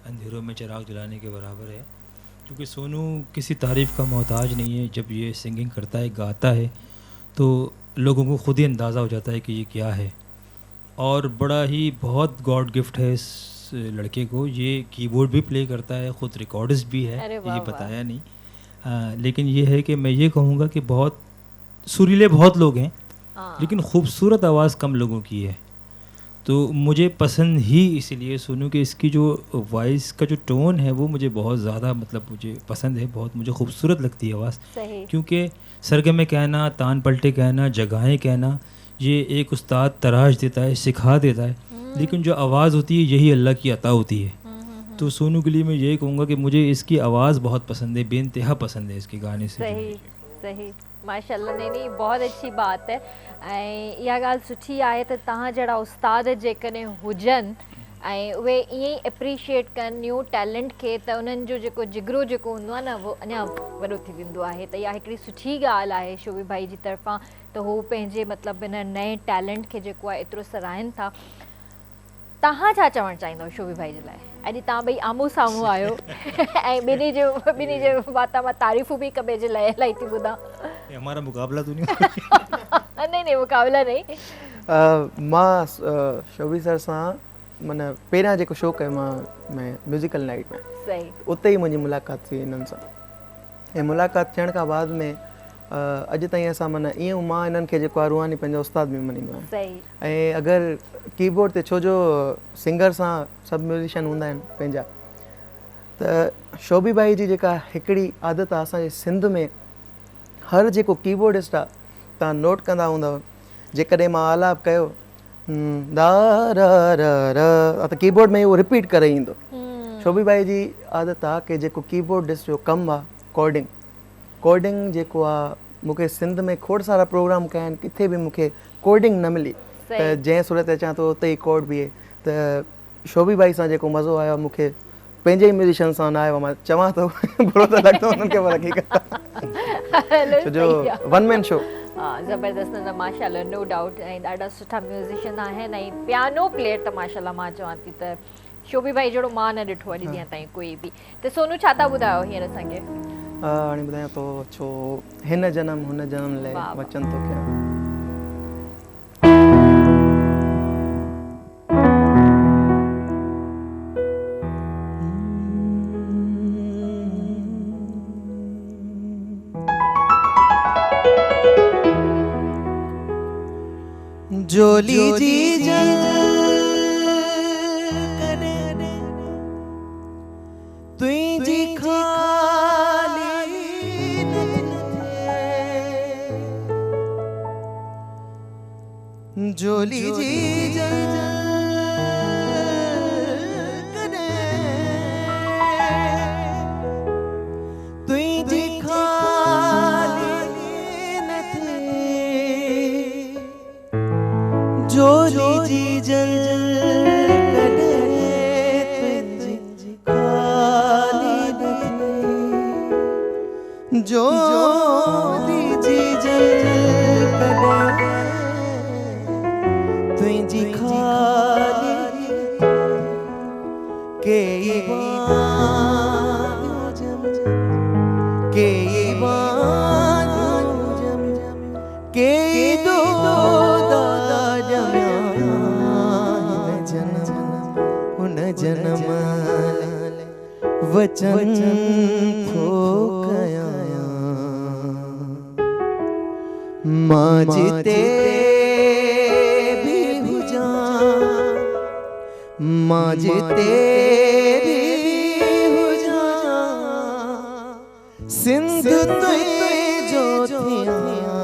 अंधेरों में चिराग जलाने के बराबर है, क्योंकि सोनू किसी तारीफ़ का मोहताज नहीं है। जब ये सिंगिंग करता है, गाता है, तो लोगों को खुद ही अंदाज़ा हो जाता है कि ये क्या है। और बड़ा ही बहुत गॉड गिफ्ट है इस लड़के को। ये कीबोर्ड भी प्ले करता है, ख़ुद रिकॉर्डिस्ट भी है, ये बताया नहीं। लेकिन ये है कि मैं ये कहूँगा कि बहुत सुरीले बहुत लोग हैं, लेकिन खूबसूरत आवाज़ कम लोगों की है। तो मुझे पसंद ही इसलिए सोनू के इसकी जो वॉइस का जो टोन है वो मुझे बहुत ज़्यादा मतलब मुझे पसंद है, बहुत मुझे खूबसूरत लगती है आवाज़। क्योंकि सरगमे कहना, तान पलटे कहना, जगहें कहना, ये एक उस्ताद तराश देता है, सिखा देता है, लेकिन जो आवाज़ होती है यही अल्लाह की अता होती है। तो सोनू के लिए मैं यही कहूँगा कि मुझे इसकी आवाज़ बहुत पसंद है, बेइंतहा पसंद है इसके गाने से। सही सही, माशाल्लाह। नहीं, बहुत अच्छी बात है। ऐं इहा ॻाल्हि सुठी आहे त तव्हां जहिड़ा उस्ताद जेकॾहिं हुजनि ऐं उहे ईअं ई एप्रिशिएट कनि न्यू टैलेंट खे, त उन्हनि जो जेको जिगरो जेको हूंदो आहे न उहो अञा वॾो थी वेंदो आहे। त इहा हिकिड़ी सुठी ॻाल्हि आहे शोभी भाई जी तरफ़ां, त हू पंहिंजे मतिलबु हिन नए टैलेंट खे जेको आहे एतिरो सराहनि था। तव्हां छा चवणु चाहींदव शोभी भाई जे लाइ? अॼु तव्हां ॿई आम्हूं साम्हूं आहियो ऐं ॿिन्ही जे बातां मां तारीफ़ूं बि हिक ॿिए जे लाइ इलाही थी ॿुधां। हमारा मुकाबला तो नहीं। नहीं, मुकाबला नहीं। मां शोभी सर सां माना पहिरियां जेको शो कयो मां म्यूज़िकल नाइट में, सही, उते ई मुंहिंजी मुलाक़ात थी हिननि सां। ऐं मुलाक़ात थियण खां बाद में अॼु ताईं असां माना ईअं मां हिननि खे जेको आहे रूहानी पंहिंजो उस्ताद बि मञींदो आहियां। सही। ऐं अगरि कीबोर्ड ते, छो जो सिंगर सां सभु म्यूज़िशियन हूंदा आहिनि पंहिंजा, त शोभी भाई जी जेका हिकिड़ी आदत आहे असांजे सिंध में, हर जेको कीबोर्डिस्ट आहे तव्हां नोट कंदा हूंदव, जेकॾहिं मां आलाप कयो दा र र त कीबोर्ड में उहो रिपीट करे ईंदो। शोभी भाई जी आदत आहे कि जेको कीबोर्डिस्ट जो कमु आहे कोडिंग जेको आहे, मूंखे सिंध में खोड़ सारा प्रोग्राम कया आहिनि, किथे बि मूंखे कोडिंग न मिली, त जंहिं सूरत अचां थो उते ई कोड बीहे। त शोभी भाई सां जेको मज़ो आयो मूंखे पंहिंजे ई म्यूज़िशियन सां न आयो, मां चवां थो बुरो त लॻंदो उन्हनि खे, पर हक़ीक़त छो जो वन मैन शो। ज़बरदस्त, न माशाल्लाह, नो डाउट। ऐं ॾाढा सुठा म्यूज़िशियन आहिनि ऐं पियानो प्लेयर त माशाल्लाह मां चवां थी त शोभी भाई जहिड़ो मां न ॾिठो अॼु ॾींहं ताईं कोई बि। त सोनू छा था ॿुधायो हींअर असांखे? हाणे ॿुधायां थो, छो हिन जनम हुन जनम लाइ वचन थो कयां। जोली जी जल करे तुझी खाली जोली जी जल करे तुझी खाली जोली जी जल कॾे तुंहिंजी खाली जो दीजी जल कदे तुझी खाली के के दो जन्म वचन खो गया माजते भी हुजा माजते भी हुजा सिंध तुझे जो थिया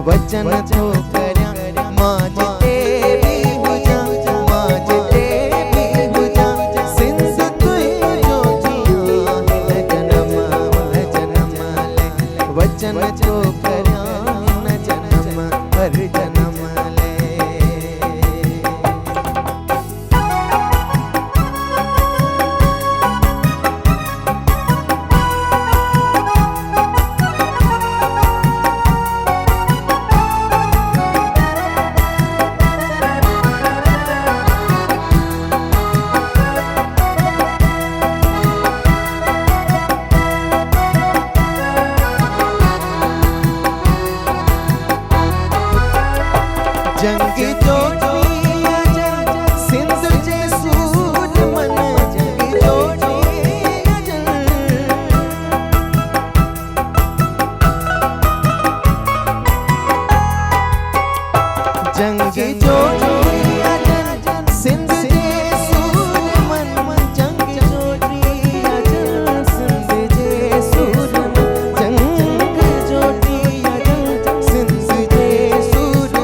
वचन जो करया माजते भी हुजा माजते भी हुजा सिंध तुझे जो थिया जन्म ले वचन जो करया जन्म हर जन्म ले जंग जो सिंध जे सूर मन जंग जो जंग जो सिंध जे सूर मन जंग जो सिंध जे सूर जंग जो सिंध जे सूर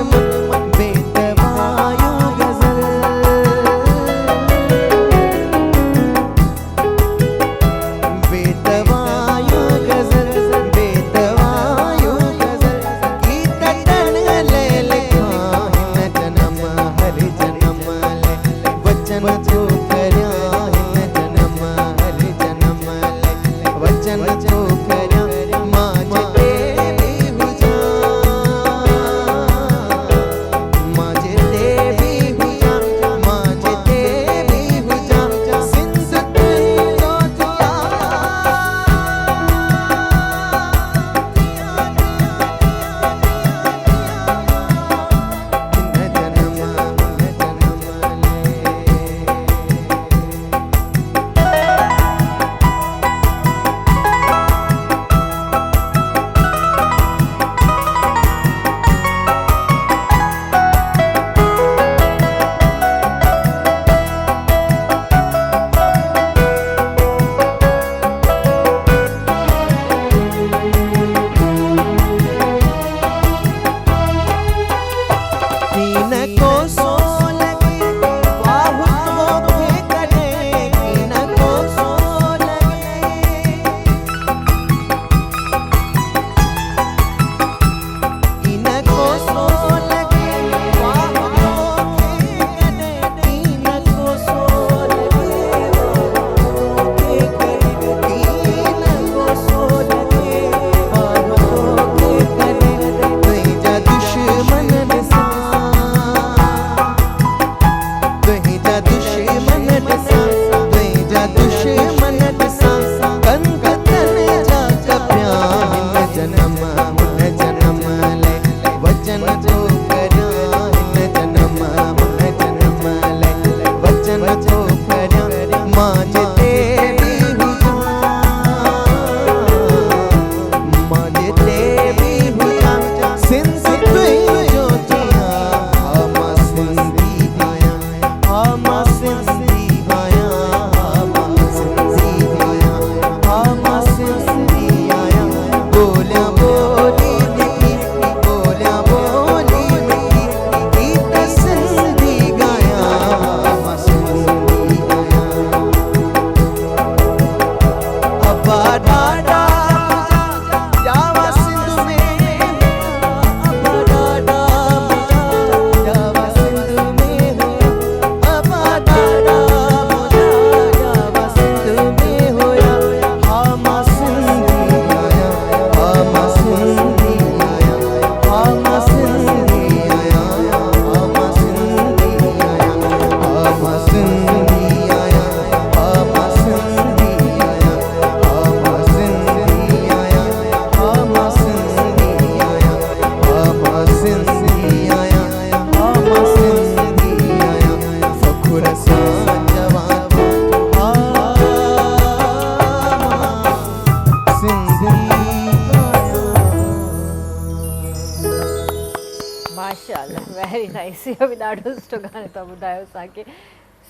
माशाल्लाह, वेरी नाइस। इहो बि ॾाढो सुठो गानो था ॿुधायो असांखे।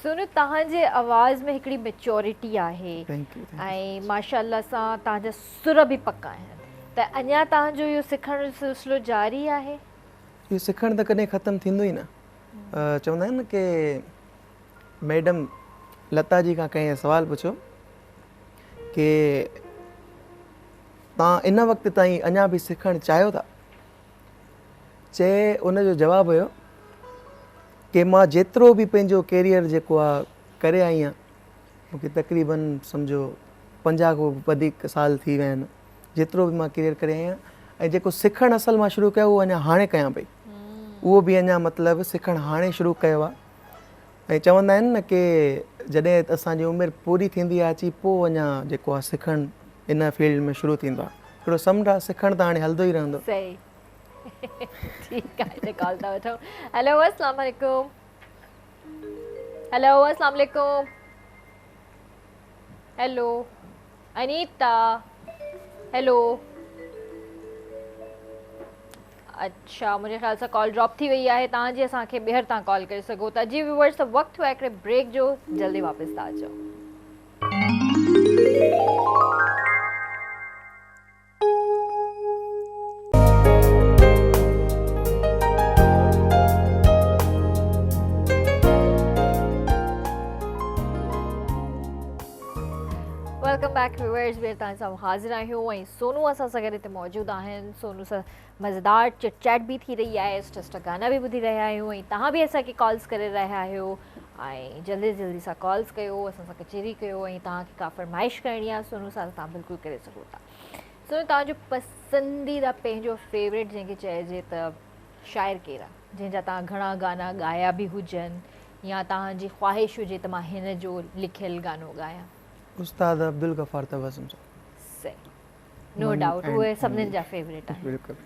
सोनू, तव्हांजे आवाज़ में हिकिड़ी मेच्योरिटी आहे ऐं माशाल्लाह सां तव्हांजा सुर बि पका आहिनि, त अञा तव्हांजो इहो सिखण जो सिलसिलो जारी आहे? इहो सिखणु त कॾहिं ख़तमु थींदो ई न। चवंदा आहिनि न की मैडम लता जी खां कंहिं सवाल पुछो कि तव्हां इन वक़्त ताईं अञा बि सिखणु चाहियो था? चए उनजो जवाबु हुयो कि मां जेतिरो बि पंहिंजो कैरियर जेको आहे करे आई आहियां, मूंखे तक़रीबन सम्झो 50 खां वधीक साल थी विया आहिनि, जेतिरो बि मां कैरियर करे आई आहियां, ऐं जेको सिखणु असल मां शुरू कयो उहो अञा हाणे कयां पई, उहो बि अञा मतिलबु सिखणु हाणे शुरू कयो आहे। ऐं चवंदा आहिनि न की जॾहिं असांजी उमिरि पूरी थींदी आहे अची पोइ अञा जेको आहे सिखणु इन फील्ड में शुरू थींदो आहे। हिकिड़ो समुंड आहे, सिखणु त हाणे हलंदो ई रहंदो। सही। ठीकु आहे, कॉल था वठूं। हेलो, अस्सलाम वालेकुम। हेलो, अस्सलाम वालेकुम। हेलो अनीता। हेलो। अच्छा, मुझे ख्याल से कॉल ड्रॉप थी वही है। तव्हांजी असांखे ॿीहर तव्हां कॉल करे सघो था। जी व्यूअर्स, वक्त हुआ हिकिड़े ब्रेक जो, जल्दी वापस था अचो। वेलकम बैक व्यूअर्स, ॿीहर तव्हां सां हाज़िर आहियूं ऐं सोनू असां सां गॾु हिते मौजूदु आहिनि। सोनू सां मज़ेदार चिट चैट भी थी रही है, सुठा गाना भी ॿुधी रहिया आहियूं ऐं तव्हां बि असांखे कॉल्स करे रहिया आहियो ऐं जल्दी जल्दी सां कॉल्स कयो, असां सां कचेरी कयो ऐं तव्हांखे का फरमाइश करणी आहे सोनू सां तव्हां बिल्कुलु करे सघो था। सोनू, तव्हांजो पसंदीदा पंहिंजो फेवरेट जंहिंखे चइजे त शाइर केरु आहे, जंहिंजा तव्हां घणा गाना ॻाया बि हुजनि या तव्हांजी ख़्वाहिश हुजे त मां हिन जो लिखियलु गानो ॻायां? उस्ताद अब्दुल गफ़ार तबस्सुम। सही, नो डाउट, उहे सभिनीनि जा फेवरेट आहिनि। बिल्कुलु,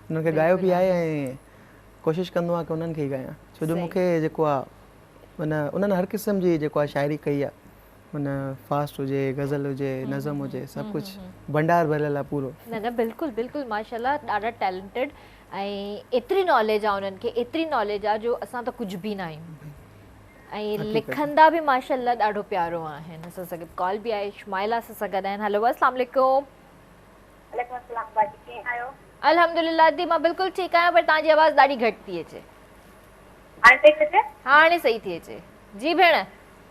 उन्हनि खे ॻायो बि आहे ऐं कोशिशि कंदो आहे की उन्हनि खे ई ॻायां, छो जो मूंखे जेको आहे माना उन्हनि हर क़िस्म जी जेको आहे शाइरी कई आहे, माना फास्ट हुजे, गज़ल हुजे, नज़म हुजे, सभु कुझु भंडार भरियल आहे पूरो। न न, बिल्कुलु बिल्कुलु, माशाल्लाह, ॾाढा टैलेंटेड ऐं एतिरी नॉलेज आहे उन्हनि खे, एतिरी नॉलेज आहे जो असां त कुझु बि न आहियूं ऐं लिखंदा भी माशाल्लाह ॾाढो प्यारो आहिनि। असां सां कॉल भी आहे, शुमाइला असां सां गॾु आहिनि। हेलो, अस्सलाम वालेकुम। वालेकुम अस्सलाम, बाजी कीअं आहियो? अल्हम्दुलिल्लाह दी, मां बिल्कुलु ठीकु आहियां, पर तव्हांजी आवाज़ ॾाढी घटि थी अचे। हाणे सही थी अचे? हाणे सही थी अचे। जी भेण,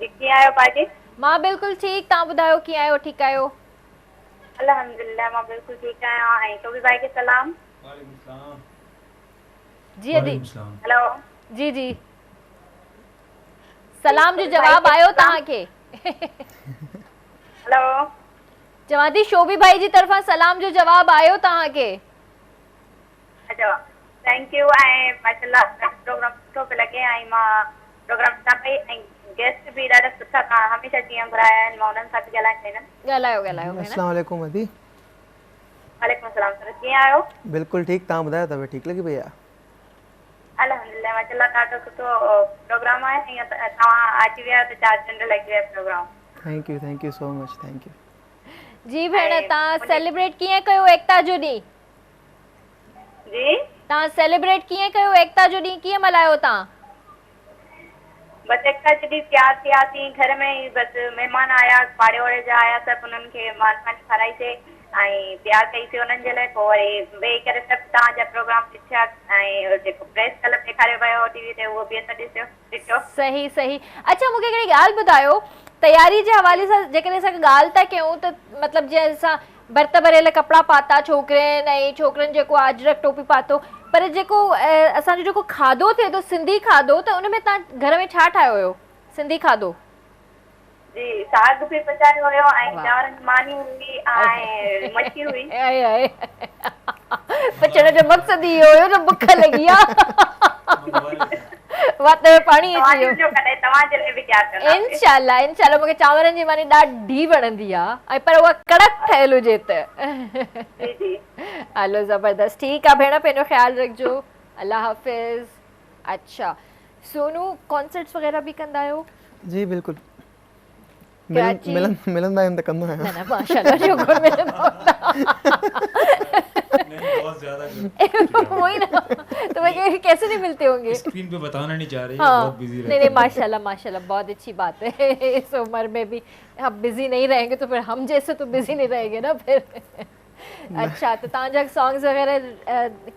कीअं आहियो बाजी? मां बिल्कुलु ठीकु, तव्हां ॿुधायो कीअं आहियो? ठीकु आहियो? अल्हम्दुलिल्लाह, मां बिल्कुलु ठीकु आहियां। ऐं शोभी भाई खे सलाम। वालेकुम सलाम। जी अदी। हेलो। जी जी, सलाम जो जवाब आयो तव्हांखे? हेलो, चवां थी शोभी भाई जी तरफ़ां सलाम जो जवाब आयो तव्हांखे? अच्छा, थैंक यू। ऐं माशाल्लाह प्रोग्राम सुठो पियो लॻे ऐं मां प्रोग्राम ॾिसां पई ऐं गेस्ट बि ॾाढा सुठा तव्हां हमेशह जीअं घुराया आहिनि, मां उन्हनि सां बि ॻाल्हाइणु चाहींदमि। ॻाल्हायो ॻाल्हायो भेण। अस्सलाम वालेकुम अदी। वालेकुम सलाम सर, कीअं आहियो? बिल्कुलु ठीकु, तव्हां ॿुधायो तव्हां ठीकु लॻी पई आहे? अल्हम्दुलिल्लाह, माशाल्लाह, ॾाढो सुठो प्रोग्राम आहे। हीअं तव्हां अची विया त चार चंड लॻी विया program. Thank you so much, thank you. जी भेण, तव्हां सेलिब्रेट कीअं कयो एकता जो ॾींहुं? जी, तव्हां सेलिब्रेट कीअं कयो एकता जो ॾींहुं, कीअं मल्हायो तव्हां? बस एकता जॾहिं तयार थियासीं, घर में ई बसि महिमान आया, पाड़े वाड़े जा आया, सभु उन्हनि खे मानी खाराईसीं ऐं तयार कईसीं उन्हनि जे लाइ। पोइ वरी वेही करे सभु तव्हांजा प्रोग्राम ॾिठा ऐं जेको प्रेस क्लब ॾेखारियो वियो टीवी ते, उहो बि असां ॾिठो। सही सही। अच्छा, मूंखे हिकिड़ी ॻाल्हि ॿुधायो, तयारी जे हवाले सां जेकॾहिं असां ॻाल्हि था कयूं त मतिलबु जीअं असां भर्त भरियल कपिड़ा पाता छोकिरनि ऐं छोकिरनि जेको अजरक टोपी पातो, पर जेको असांजो जेको खाधो थिए थो सिंधी खाधो, त उन में तव्हां घर में छा ठाहियो हुयो सिंधी खाधो? जी, साग बि पचायो हुयो ऐं चांवरनि जी मानी हुई ऐं मच्छी हुई। पचण जो मक़सदु इहो हुयो जो बुख लॻी आहे। वात में पाणी अची वियो। तव्हांजे लाइ बि तयार कंदा। इंशाल्लाह इंशाल्लाह, मूंखे चांवरनि जी मानी ॾाढी वणंदी आहे, ऐं पर उहा कड़क ठहियल हुजे त। जी जी, हलो ज़बरदस्त, ठीकु आहे भेण, पंहिंजो ख़्यालु रखिजो, अल्लाह हाफ़िज़। अच्छा सोनू, कॉन्सर्ट्स वग़ैरह बि कंदा आहियो? जी बिल्कुलु। कराची मिलंदा आहिनि त कंदो आहियां। न न माशाल्लाह जो गुण मिलंदो बहुत ज़्यादा वही ना, तो मैं कैसे नहीं मिलते होंगे, स्क्रीन पे बताना नहीं चाह रही, हाँ बहुत बिजी नहीं नहीं माशाल्लाह माशाल्लाह बहुत अच्छी बात है। इस उम्र में भी हम बिजी नहीं रहेंगे तो फिर हम जैसे तो बिजी नहीं रहेंगे ना फिर। अच्छा तो तव्हांजा सॉन्ग्स वग़ैरह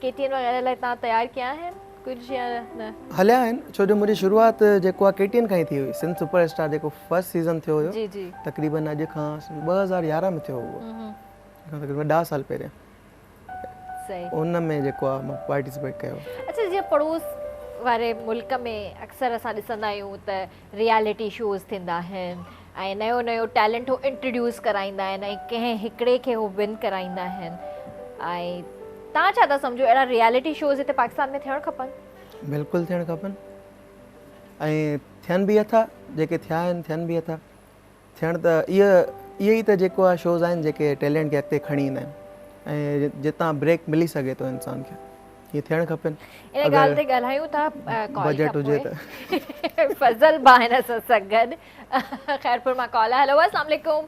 KTN वग़ैरह लाइ तव्हां तयारु कया आहिनि कुझु या न? हलिया आहिनि, छो जो मुंहिंजी शुरूआति जेको आहे KTN खां ई थी हुई। सिंध सुपरस्टार जेको फर्स्ट सीज़न थियो हुयो जी जी तक़रीबन अॼु खां 2011 में थियो हुओ, तक़रीबन 10 साल पहिरियों, सही। उन में जेको आहे मां पार्टिसिपेट कयो। अच्छा जीअं पड़ोस वारे मुल्क में अक्सर असां ॾिसंदा आहियूं त रियलिटी शोज़ थींदा आहिनि ऐं नयो नयो टैलेंट हो इंट्रोड्यूस कराईंदा आहिनि ऐं कंहिं हिकिड़े खे हो विन कराईंदा आहिनि, ऐं तव्हां छा था सम्झो अहिड़ा रियलिटी शोज़ हिते पाकिस्तान में थियणु खपनि? बिल्कुलु थियणु खपनि ऐं थियनि बि अथा, जेके थिया आहिनि थियनि बि अथा। थियण त इहे ई त जेको आहे शोज़ आहिनि जेके टैलेंट खे अॻिते खणी ईंदा आहिनि ऐं जितां ब्रेक मिली सघे थो इंसान खे, इहे थियणु खपनि। इन ॻाल्हि ते ॻाल्हायूं था बजट हुजे त। फज़ल भाउ हिन सां गॾु ख़ैरपुर मां कॉल आहे। हेलो अस्सलाम वालेकुम।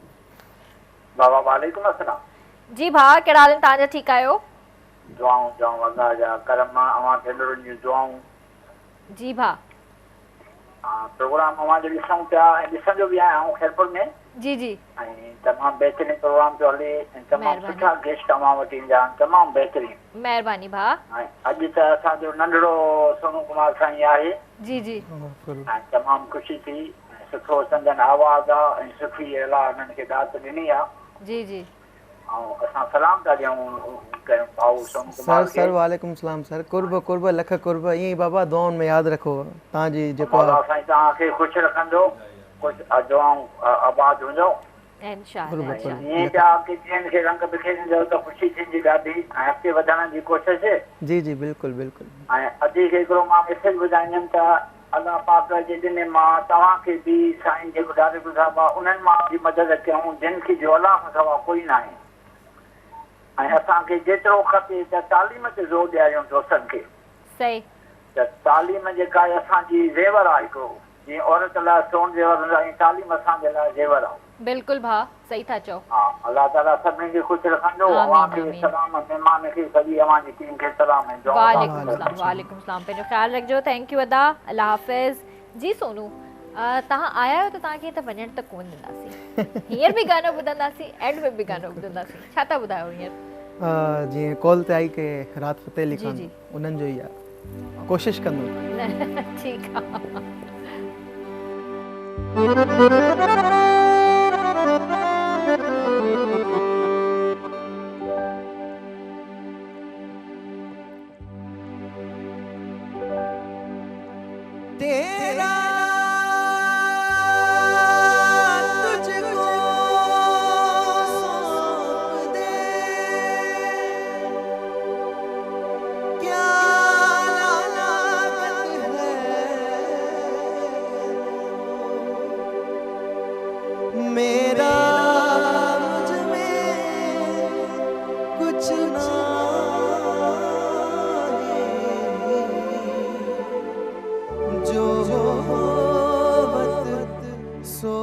बाबा वालेकुम अस्सलाम। जी भाउ कहिड़ा हाल आहिनि तव्हांजा, ठीकु आहियो? दुआऊं अल्लाह जा करम अवां भेनरुनि जूं दुआऊं। जी भाउ प्रोग्राम अवां जो ॾिसूं पिया ऐं ॾिसंदो बि आहियां ख़ैरपुर में। जी जी ऐं तमामु बहितरीन प्रोग्राम पियो हले ऐं तमामु महिरबानी। सुठा गेस्ट अवां वटि ईंदा आहिनि, तमामु बहितरीन। महिरबानी भाउ। ऐं अॼु त असांजो नंढड़ो सोनू कुमार साईं आहे जी जी ऐं तमामु ख़ुशी थी, सुठो संदन आवाज़ आहे ऐं सुठी अलाह हुननि खे दात ॾिनी आहे। जी जी ऐं असां सलाम था ॾियूं कयूं भाऊ सोनू कुमार खे। सर वालेकुम सलाम सर, कुर्ब लख कुर्ब, ईअं ई बाबा दुआउनि में यादि रखो तव्हांजी जेको मौला आहे। साईं तव्हांखे ख़ुशि रखंदो, कुझु दुआऊं आबाद हुजो। इंशाअल्लाह ईअं पिया की ॿियनि खे रंग बिखेरींदो त ख़ुशी थींदी ॾाढी ऐं अॻिते वधण जी कोशिशि। जी जी बिल्कुलु बिल्कुलु। ऐं अॼु खे हिकिड़ो मां मैसेज ॿुधाईंदुमि त अलाह पाक जे ॾिने मां तव्हांखे बि साईं जेको डायरेक्टर साहिबु आहे उन्हनि मां बि मदद कयूं जिन खे जो अलाह खां सवाइ कोई न आहे। ऐं असांखे जेतिरो खपे त तालीम ते ज़ोर ॾियारियूं दोस्तनि खे। सही। त तालीम जेका आहे असांजी ज़ेवर आहे हिकिड़ो, जीअं औरत लाइ सोन ज़ेवर हूंदो आहे तालीम असांजे लाइ ज़ेवर आहे। बिल्कुलु भाउ सही था चओ। हा अलाह ताला सभिनी खे ख़ुशि रखंदो। अव्हांखे सलाम, महिमान खे सॼी अव्हांजी टीम खे सलाम ऐं दुआ। वालेकुम सलाम, पंहिंजो ख़्यालु रखिजो। थैंक यू अदा, अल्लाह हाफ़िज़। जी सोनू तव्हां आया आहियो त तव्हांखे त वञण त कोन ॾींदासीं, हींअर बि गानो ॿुधंदासीं, एंड में बि गानो ॿुधंदासीं, छा था ॿुधायो हींअर? जीअं कॉल ते आई के राहत फ़तेह अली खान, उन्हनि जो ई आहे, कोशिशि कंदुमि। ठीकु तेरा तुझको सौंप दे, क्या लागत है मेरा मुझ में कुछ ना जो होवत सो।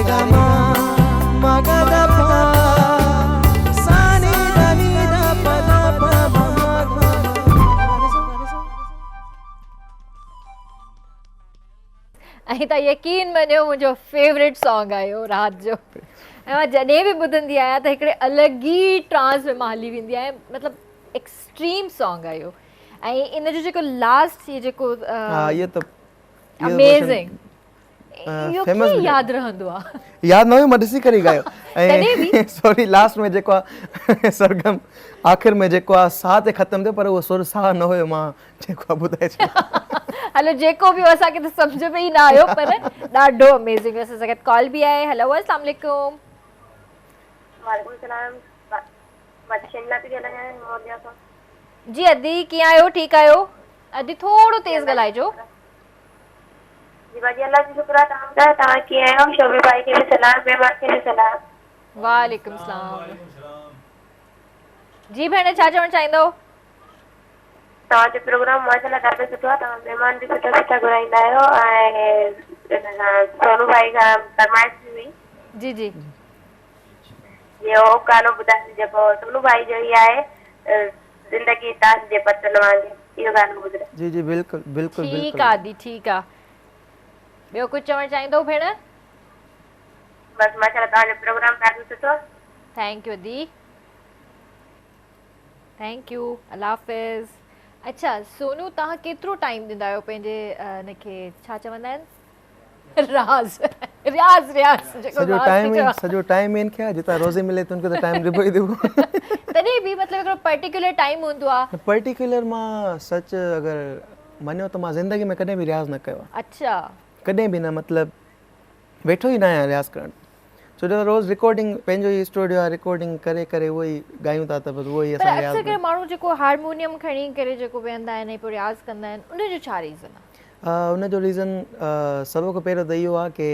गा मा मा गा दा पा सा नी दा पा दा पा मा मा मा ऐं तव्हां यकीन मञो मुंहिंजो फेवरेट सॉन्ग आयो राति जो ऐं मां जॾहिं बि ॿुधंदी आहियां त हिकिड़े अलॻि ई ट्रांस में मां हली वेंदी आहियां मतिलबु एक्सट्रीम सॉन्ग आयो ऐं इन जो जेको लास्ट ये जेको हाँ ये तो अमेजिंग इहो famous कीअं video. यादि रहंदो आहे याद न हुयो मां ॾिसी करे गायो तॾहिं बि? सॉरी लास्ट में जेको आहे सरगम आख़िर में जेको आहे साह ते ख़तमु थियो पर उहो सुर साह न हुयो मां जेको आहे ॿुधाए छॾियो हलो जेको बि हो असांखे त सम्झ में ई न आयो पर ॾाढो अमेजिंग असां सां गॾु कॉल बि आहे हेलो अस्सलाम वालेकुम वालेकुम सलाम मां शिमला थी ॻाल्हायां मोदिया खां जी अदी कीअं आहियो ठीकु आहियो अदी थोरो तेज़ ॻाल्हाइजो जी बाजी अल्लाह जी शुक्र आहे तव्हां कीअं आहियो शोभी भाई खे बि सलाम महिमान खे बि सलाम वालेकुम सलाम जी भेण छा चवणु चाहींदो तव्हांजो प्रोग्राम माशाल्लाह ॾाढो सुठो आहे तव्हां महिमान बि सुठा सुठा घुराईंदा आहियो ऐं सोनू भाई खां फरमाइश हुई जी जी इहो गानो ॿुधाए जेको सोनू भाई जो ई आहे ज़िंदगी ताज जे पतन वांगे इहो गानो ॿुधाए जी जी बिल्कुलु बिल्कुलु ठीकु बिल्कुलु आहे दी ठीकु आहे ॿियो कुझु चवणु चाहींदो भेण बसि माशाल्लाह तव्हांजो प्रोग्राम ॾाढो सुठो आहे थैंक यू दी थैंक यू अल्लाह हाफ़िज़ अच्छा सोनू तव्हां केतिरो टाइम ॾींदा आहियो पंहिंजे हिनखे छा चवंदा आहिनि राज़ रियाज़ रियाज़ जेको सॼो टाइम इन खे जितां रोज़ी मिले त उनखे त टाइम ॾिबो ई ॾिबो तॾहिं बि मतिलबु हिकिड़ो पर्टिकुलर टाइम हूंदो आहे पर्टिकुलर मां सच अगरि मञो त मां ज़िंदगी में कॾहिं बि रियाज़ न कयो आहे अच्छा कॾहिं बि न मतिलबु वेठो ई न आहियां रियाज़ करणु छो जो रोज़ रिकॉर्डिंग पंहिंजो ई स्टूडियो आहे रिकॉर्डिंग करे करे उहो ई ॻायूं था त बसि उहो ई पर असां अक्सर रियाज़ करे माण्हू जेको हारमोनियम खणी करे जेको वेहंदा आहिनि ऐं पोइ रियाज़ कंदा आहिनि उनजो छा रीज़न आहे उनजो रीज़न सभ खां पहिरियों त इहो आहे की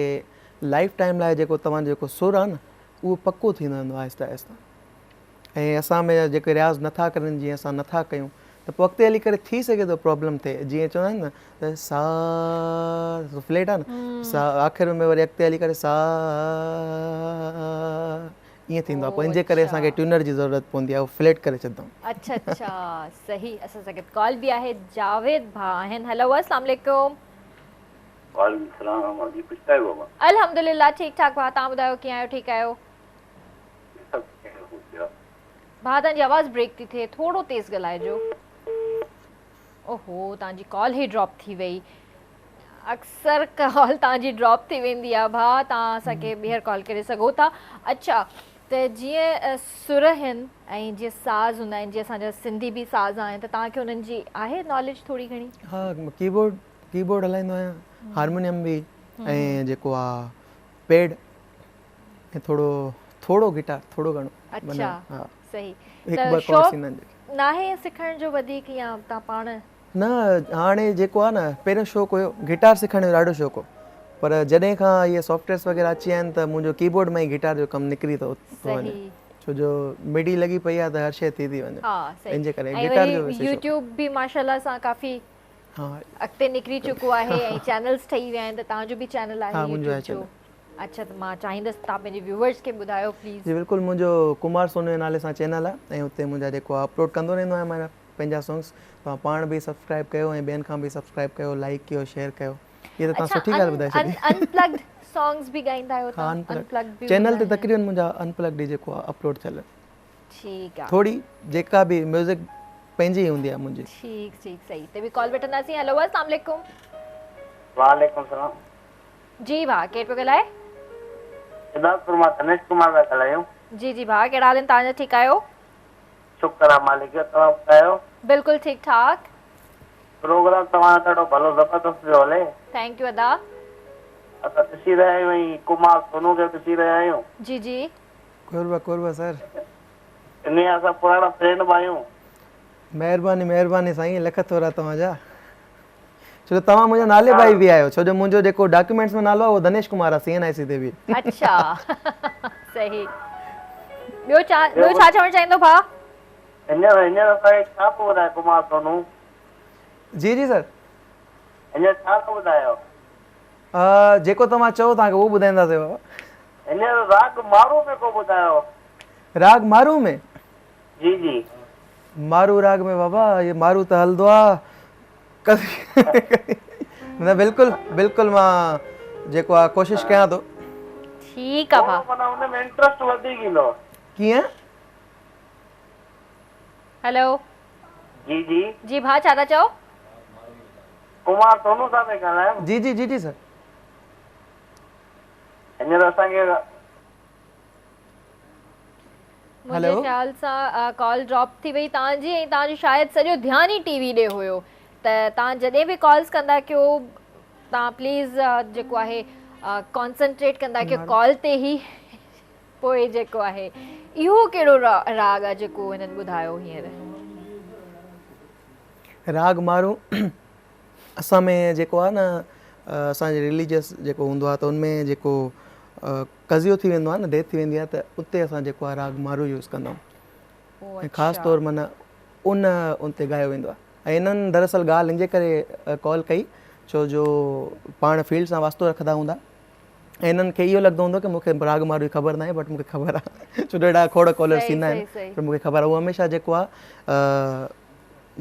लाइफ टाइम लाइ जेको तव्हांजो जेको सुर आहे न उहो पको थींदो वेंदो आहिस्ता आहिस्ता ऐं असां में जेके रियाज़ नथा करनि जीअं असां नथा कयूं त पोइ अॻिते हली करे थी सघे थो प्रॉब्लम थिए जीअं चवंदा आहिनि न त सा फ्लेट आहे न सा आख़िर में वरी अॻिते हली करे सा ईअं थींदो आहे पोइ इन जे करे असांखे ट्यूनर जी ज़रूरत पवंदी आहे उहो फ्लेट करे छॾंदा अच्छा अच्छा सही असां सां गॾु कॉल बि आहे जावेद भाउ आहिनि हेलो अस्सलाम वालेकुम वालेकुम सलाम जी कुछ है बाबा अल्हम्दुलिल्लाह ठीकु ठाक भाउ तव्हां ॿुधायो कीअं आहियो ठीकु आहियो सब हो गया भाउ तव्हांजी आवाज़ ब्रेक थी थिए थोरो तेज़ ॻाल्हाइजो ओहो तव्हांजी कॉल ई ड्रॉप थी वई अक्सर कॉल तव्हांजी ड्रॉप थी वेंदी आहे भाउ तव्हां असांखे ॿीहर कॉल करे सघो था अच्छा त जीअं सुर आहिनि ऐं जीअं साज़ हूंदा आहिनि जीअं असांजा सिंधी बि साज़ आहिनि त तव्हांखे उन्हनि जी आहे नॉलेज थोरी घणी हा कीबोर्ड हलाईंदो आहियां हारमोनियम बि ऐं जेको आहे पैड ऐं थोरो गिटार थोरो घणो अच्छा हा सही हिकु ॿ त कॉर्ड्स शौक़ु ईंदा आहिनि नाहे सिखण जो वधीक या तव्हां पाण न हाणे जेको आहे न पहिरियों शौक़ु हुयो गिटार सिखण जो ॾाढो शौक़ु हो पर जॾहिं खां इहे सॉफ्टवेयर्स वग़ैरह अची विया आहिनि त मुंहिंजो कीबोर्ड में ई गिटार जो कमु निकिरी थो वञे सही छो जो मिडी लॻी पई आहे त हर शइ थी वञे हा सही इन जे करे ऐं गिटार जो वरी वैसे शौक़ु। यूट्यूब बि माशाल्लाह सां काफ़ी हा अॻिते निकिरी चुको आहे ऐं चैनल्स ठही विया आहिनि त तव्हांजो बि चैनल आहे हा, मुंहिंजो आहे YouTube जो अच्छा त मां चाहींदसि तव्हां पंहिंजे व्यूवर्स खे ॿुधायो प्लीज़ जी बिल्कुलु मुंहिंजो कुमार सोनू जे नाले सां चैनल आहे ऐं हुते मुंहिंजा जेको आहे अपलोड कंदो रहंदो आहियां मां पंहिंजा सॉन्ग्स तव्हां पाण बि सब्सक्राइब कयो ऐं ॿियनि खां बि सब्सक्राइब कयो लाइक कयो शेयर कयो इहे त तव्हां सुठी ॻाल्हि ॿुधाए छॾी अनप्लग्ड सॉन्ग्स बि ॻाईंदा आहियो हा तव्हां अनप्लग्ड अनप्लग्ड बि चैनल ते हूंदा आहिनि। तक़रीबन मुंहिंजा अनप्लग्ड ई जेको आहे अपलोड थियल ठीकु आहे थोरी जेका बि म्यूज़िक पंहिंजी ई हूंदी आहे मुंहिंजी ठीकु ठीकु सही त बि कॉल वठंदासीं हेलो अस्सलाम वालेकुम वालेकुम सलाम जी भाउ केरु पियो ॻाल्हाए सिद्धार्थपुर मां धनेश कुमार पिया ॻाल्हायूं जी जी भाउ कहिड़ा हाल आहिनि तव्हांजा ठीकु आहियो शुक्र आहे मालिक जो तव्हां ॿुधायो बिल्कुलु ठीकु ठाक प्रोग्राम तव्हांजो ॾाढो भलो ज़बरदस्त पियो हले थैंक यू अदा असां ॾिसी रहिया आहियूं ऐं कुमार सोनू खे ॾिसी रहिया आहियूं जी जी कुर्बा सर इन असां पुराणा फ्रेंड बि आहियूं महिरबानी साईं लख थोरा तव्हांजा छो जो तव्हां मुंहिंजा नाले भाई बि आहियो छो जो मुंहिंजो जेको डॉक्यूमेंट्स में नालो आहे उहो धनेश कुमार आहे CNIC ते बि अच्छा सही ॿियो छा चवणु चाहींदो भाउ हींअर असांखे छा थो ॿुधाए कुमार सोनू जी सर हींअर छा थो ॿुधायो जेको तव्हां चओ तव्हांखे उहो ॿुधाईंदासीं बाबा हींअर राग मारू में को ॿुधायो। राग मारू में? जी जी। मारू राग में बाबा ये मारू त हलंदो आहे न। बिल्कुलु बिल्कुलु मां जेको आहे कोशिशि कयां थो। ठीकु आहे भाउ। माना हुन में इंट्रस्ट वधीक ईंदो। कीअं? हेलो जी जी जी भाउ छा था चओ? कुमार सोनू सां पिया ॻाल्हायो। जी जी जी जी सर। हींअर असांखे मुंहिंजे ख़्याल सां कॉल ड्रॉप थी वई तव्हांजी ऐं तव्हांजो शायदि सॼो ध्यानु ई टीवी ॾे हुयो। त तव्हां जॾहिं बि कॉल्स कंदा कयो तव्हां प्लीज़ जेको आहे कॉन्संट्रेट कंदा कयो कॉल ते ई। पोइ जेको आहे इहो कहिड़ो राग आहे जेको हिननि ॿुधायो हींअर? राग मारू असां में जेको आहे न असांजे रिलीजियस जेको हूंदो आहे त उनमें जेको कज़ियो थी वेंदो आहे न, डेथ थी वेंदी आहे त उते असां जेको आहे राग मारू यूज़ कंदा आहियूं। ऐं ख़ासि तौरु माना उन ते ॻायो वेंदो आहे। ऐं इन्हनि दरअसल ॻाल्हि इन जे करे कॉल कई छो जो पाण फील्ड सां वास्तो रखंदा हूंदा ऐं इन्हनि खे इहो लॻंदो हूंदो की मूंखे राग मारू जी ख़बर न आहे, बट मूंखे ख़बर आहे छो जो हेॾा खोड़ कॉलर्स ईंदा आहिनि पर मूंखे ख़बर आहे उहो हमेशह जेको आहे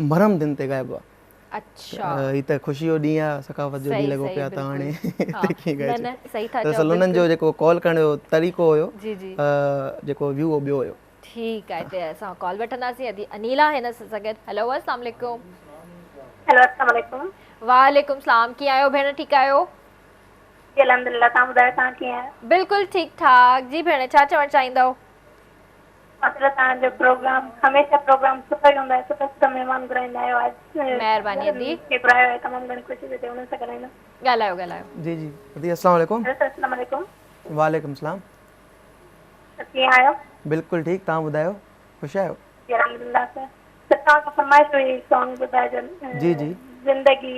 मरम दिन ते ॻाइबो आहे। अच्छा ही त ख़ुशी जो ॾींहुं आहे, सकाफ़त जो ॾींहुं लॻो पिया त हाणे हिते कीअं ॻाइजे। सही था चओ। दरअसल उन्हनि जो जेको कॉल करण जो तरीक़ो हुयो जी जी जेको व्यू हो ॿियो हुयो। ठीकु आहे। त असां कॉल वठंदासीं। अनीला हिन सां गॾु। हेलो अस्सलाम वालेकुम। हेलो अस्सलाम वालेकुम। वालेकुम सलाम। कीअं आहियो भेण? ठीकु आहियो? जी अल्हम्दुलिल्लाह। तव्हां ॿुधायो तव्हां कीअं आहियो? बिल्कुलु ठीकु ठाक। जी भेण छा चवणु चाहींदव? मतलब तव्हांजो प्रोग्राम हमेशह प्रोग्राम सुठो ई हूंदो आहे, सुठा सुठा महिमान घुराईंदा आहियो। महिरबानी आंटी। घुरायो आहे, तमामु घणी ख़ुशी थी थिए हुन सां ॻाल्हाईंदा। ॻाल्हायो ॻाल्हायो। जी जी जी अस्सलाम वालेकुम। अस्सलाम वालेकुम। वालेकुम सलाम। कीअं आहियो? बिल्कुलु ठीकु। तव्हां ॿुधायो ख़ुशि आहियो? जी अल्हम्दुलिल्लाह सर। तव्हांखां फरमाइश हुई सॉन्ग ॿुधाइजो। जी जी ज़िंदगी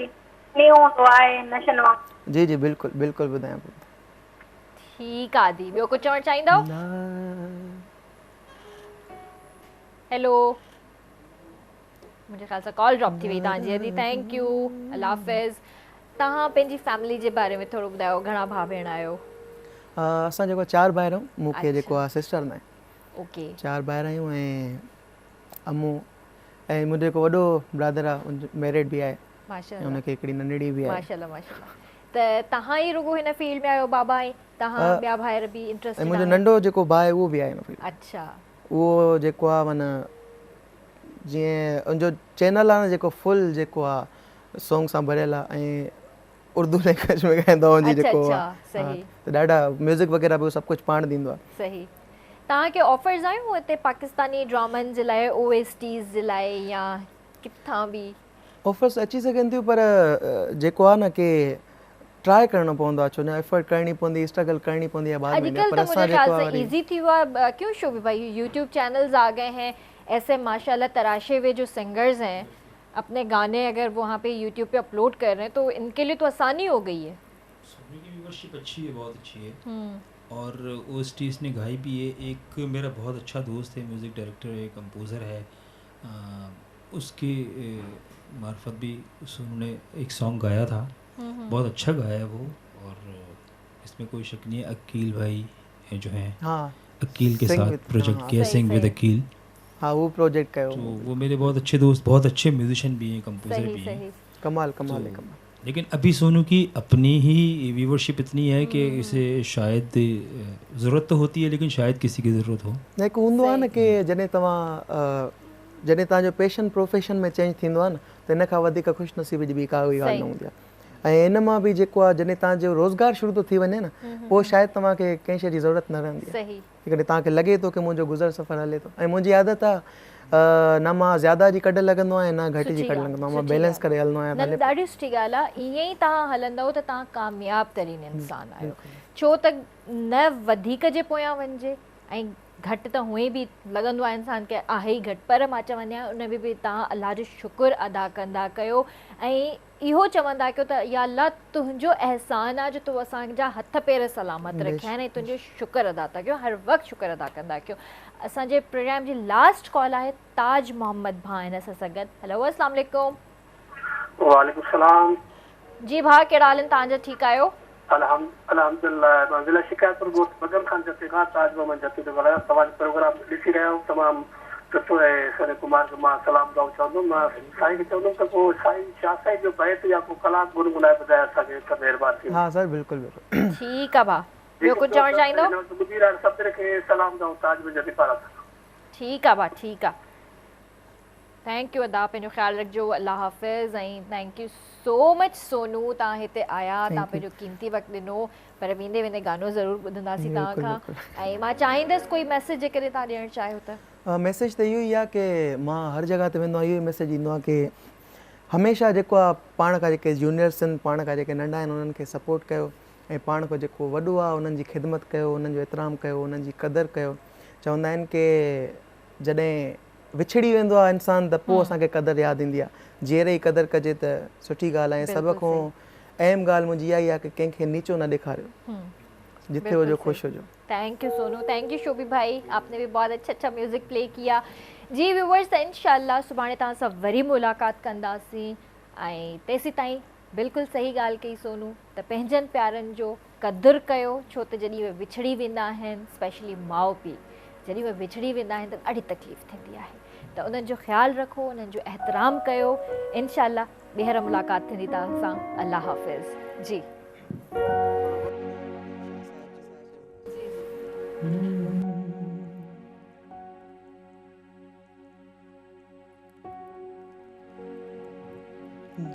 नींहुं हूंदो आहे नशनि वांगुरु। जी जी बिल्कुलु बिल्कुलु ॿुधायां पियो। ठीकु आहे दी। ॿियो कुझु चवणु चाहींदव? हेलो मुंहिंजे ख़्याल सां कॉल ड्रॉप थी वई तव्हांजी। दी थैंक यू। अल्लाह हाफ़िज़। तव्हां पंहिंजी फैमिली जे बारे में थोरो ॿुधायो। घणा भाउ भेण आहियो? असां जेको 4 भाइर आहियूं, मूंखे जेको आहे सिस्टर न आहे। ओके। 4 भाइर आहियूं ऐं अम्मू ऐं मुंहिंजो जेको वॾो ब्रदर आहे मैरिड बि आहे। माशाल्लाह। हुनखे हिकिड़ी नंढड़ी बि आहे। माशाल्लाह माशाल्लाह। त तव्हां ई रुगो हिन फील्ड में आहियो बाबा ऐं तव्हां ॿिया भाइर बि इंट्रस्ट? ऐं मुंहिंजो नंढो जेको भाउ आहे उहो बि आहे हिन फील्ड। अच्छा। उहो जेको आहे माना जीअं उनजो चैनल आहे न जेको फुल जेको आहे सॉन्ग सां भरियल आहे ऐं उर्दू लैंग्वेज में ॻाईंदो आहे। हुनजी जेको आहे त ॾाढा म्यूज़िक वग़ैरह बि सभु कुझु पाण ॾींदो आहे। सही। तव्हांखे ऑफर्स आहियूं हिते पाकिस्तानी ड्रामनि जे लाइ, OSTs जे लाइ या किथां बि? ऑफर्स अची सघनि थियूं पर जेको आहे न की ट्राई करणो पवंदो आहे, छो न एफर्ट करणी पवंदी, स्ट्रगल करनी पवंदी है बाद में। आजकल तो मुझे ख्याल से इजी थी हुआ क्यों शो भी भाई यूट्यूब चैनल्स आ गए हैं ऐसे माशाल्लाह तराशे हुए जो सिंगर्स हैं अपने गाने अगर वहाँ पे यूट्यूब पे अपलोड कर रहे हैं तो इनके लिए तो आसानी हो गई है। सभी की व्यूअरशिप अच्छी है, बहुत अच्छी है और OSTs ने गाई भी है। एक मेरा बहुत अच्छा दोस्त है, म्यूज़िक डायरेक्टर है, कंपोज़र है, उसके मार्फत भी उन्होंने एक सॉन्ग गाया था, बहुत अच्छा गाया है वो और इसमें कोई शक नहीं है। अकील भाई जो हैं, अकील के साथ प्रोजेक्ट किया, सिंग विद अकील। हाँ वो प्रोजेक्ट का तो वो मेरे बहुत अच्छे दोस्त, बहुत अच्छे म्यूजिशियन भी हैं, कंपोजर भी हैं। कमाल कमाल है कमाल। लेकिन अभी सोनू की अपनी ही व्यूवरशिप इतनी है कि इसे शायद ज़रूरत तो होती है लेकिन शायद किसी की ज़रूरत हो। हिकु हूंदो आहे न कि जॾहिं तव्हांजो पैशन प्रोफेशन में चेंज थींदो आहे न त इन खां वधीक ख़ुशनसीबी जी ॿी का ॻाल्हि न हूंदी आहे। ऐं इन मां बि जेको आहे जॾहिं तव्हांजो रोज़गार शुरू थो थी वञे न पोइ शायदि तव्हांखे कंहिं शइ जी ज़रूरत न रहंदी आहे। कॾहिं तव्हांखे लॻे थो कि मुंहिंजो गुज़र सफ़र हले थो ऐं मुंहिंजी आदत आहे न मां ज़्यादा जी कॾ लॻंदो आहियां न घटि जी कॾ लॻंदो आहियां, मां बैलेंस करे हलंदो आहियां। ॾाढी सुठी ॻाल्हि आहे। ईअं ई तव्हां हलंदव त तव्हां कामयाबु तरीन इंसानु आहियो, छो त न वधीक जे पोयां वञिजे ऐं घटि त हुए बि लॻंदो आहे इंसान खे आहे ई घटि, पर मां चवंदी आहियां उन में बि तव्हां अलाह जो शुकुरु अदा कंदा कयो ऐं इहो चवंदा कयो त या अलाह तुंहिंजो अहसान आहे जो तूं असांजा हथ पेर सलामत रखिया आहिनि ऐं तुंहिंजो शुकुरु अदा था कयो, हर वक़्तु शुकुरु अदा कंदा कयो। असांजे प्रोग्राम जी लास्ट कॉल आहे ताज मोहम्मद भाउ हिन सां सां गॾु। हेलो अस्सलाम वालेकुम। वालेकुम सलाम। जी भाउ कहिड़ा हाल आहिनि तव्हांजा? ठीकु आहियो? अल्हम्दुलिल्लाह ज़िला शिकायतपुर गोठ बगल खान जते खां ताज मोहम्मद जते जो ॻाल्हायो तव्हां जो प्रोग्राम ॾिसी रहिया आहियूं तमामु सुठो आहे सरे कुमार खे मां सलाम ॾियणु चाहींदुमि मां साईं खे चवंदुमि त पोइ साईं शाह साईं जो बैत या को कलाक गुनगुनाए ॿुधाए असांखे त महिरबानी थी हाँ सर बिल्कुलु बिल्कुलु ठीकु आहे भाउ ॿियो कुझु चवणु चाहींदो ॿुधी रहिया सभिनी खे सलाम ॾियूं ताज में जते पारां ठीकु आहे भाउ ठीकु आहे थैंक यू अदा पंहिंजो ख़्यालु रखिजो अल्लाह हाफ़िज़ ऐं thank you so much Sonu तव्हां हिते आया तव्हां पंहिंजो क़ीमती वक़्तु ॾिनो पर वेंदे वेंदे गानो ज़रूरु ॿुधंदासीं तव्हां खां ऐं मां चाहींदसि कोई मैसेज जेकॾहिं तव्हां ॾियणु चाहियो त मैसेज त इहो ई आहे की मां हर जॻह ते वेंदो आहियां इहो ई मैसेज ईंदो आहे की हमेशह जेको आहे पाण खां जेके जूनियर्स आहिनि पाण खां जेके नंढा आहिनि उन्हनि खे सपोर्ट कयो ऐं पाण खां जेको वॾो आहे उन्हनि जी ख़िदमत कयो उन्हनि जो एतिराम कयो उन्हनि जी क़दुरु कयो चवंदा आहिनि की जॾहिं विछड़ी वेंदो आहे इंसानु त पोइ असांखे क़दुरु यादि ईंदी आहे जीअं ई क़दुरु कजे त सुठी ॻाल्हि आहे सभ खां अहम ॻाल्हि मुंहिंजी इहा ई आहे की कंहिंखे नीचो न ॾेखारियो जिथे हुजो ख़ुशि हुजो thank you Sonu thank you Shobhi भाई आपने भी बहुत अच्छा म्यूज़िक प्ले किया जी व्यूवर्स त इंशाल्लाह सुभाणे तव्हां सां वरी मुलाक़ात कंदासीं ऐं तेसीं ताईं बिल्कुलु सही ॻाल्हि कई सोनू त पंहिंजनि प्यारनि जो क़दुरु कयो छो त जॾहिं उहे विछड़ी वेंदा आहिनि स्पेशली माउ पीउ जॾहिं उहे विछड़ी वेंदा आहिनि त ॾाढी तकलीफ़ थींदी आहे त उन्हनि जो ख़्यालु रखो उन्हनि जो एहतराम कयो इंशाल्लाह ॿीहर मुलाक़ात थींदी तव्हां सां अल्लाह हाफ़िज़ जी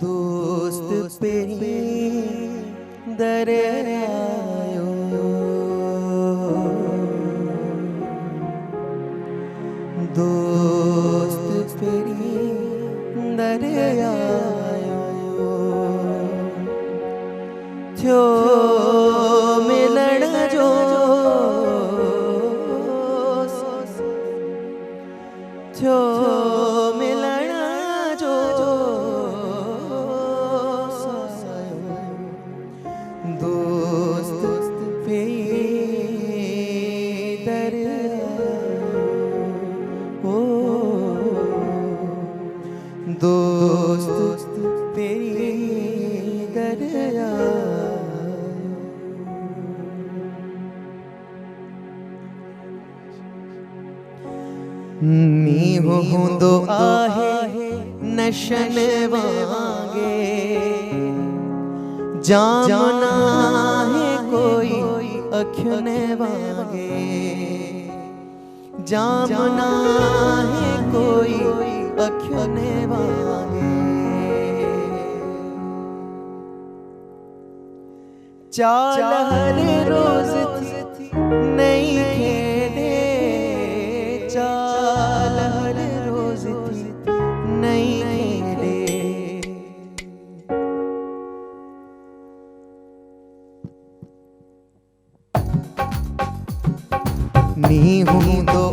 दोस्त पे दर आयो दोस्त पे दर आयो थियो मिलण जो थियो मिलण जो दोस्त पे दर ओ दोस्त पे दर मींहुं हूंदो आहे नशन वांगे जाम नाहे कोई अखियुनि वांगे जाम नाहे कोई अखियुनि वांगे चाल हर रोज थी नई खेड़े चाल हर रोज थी नई खेड़े मींहुं हूंदो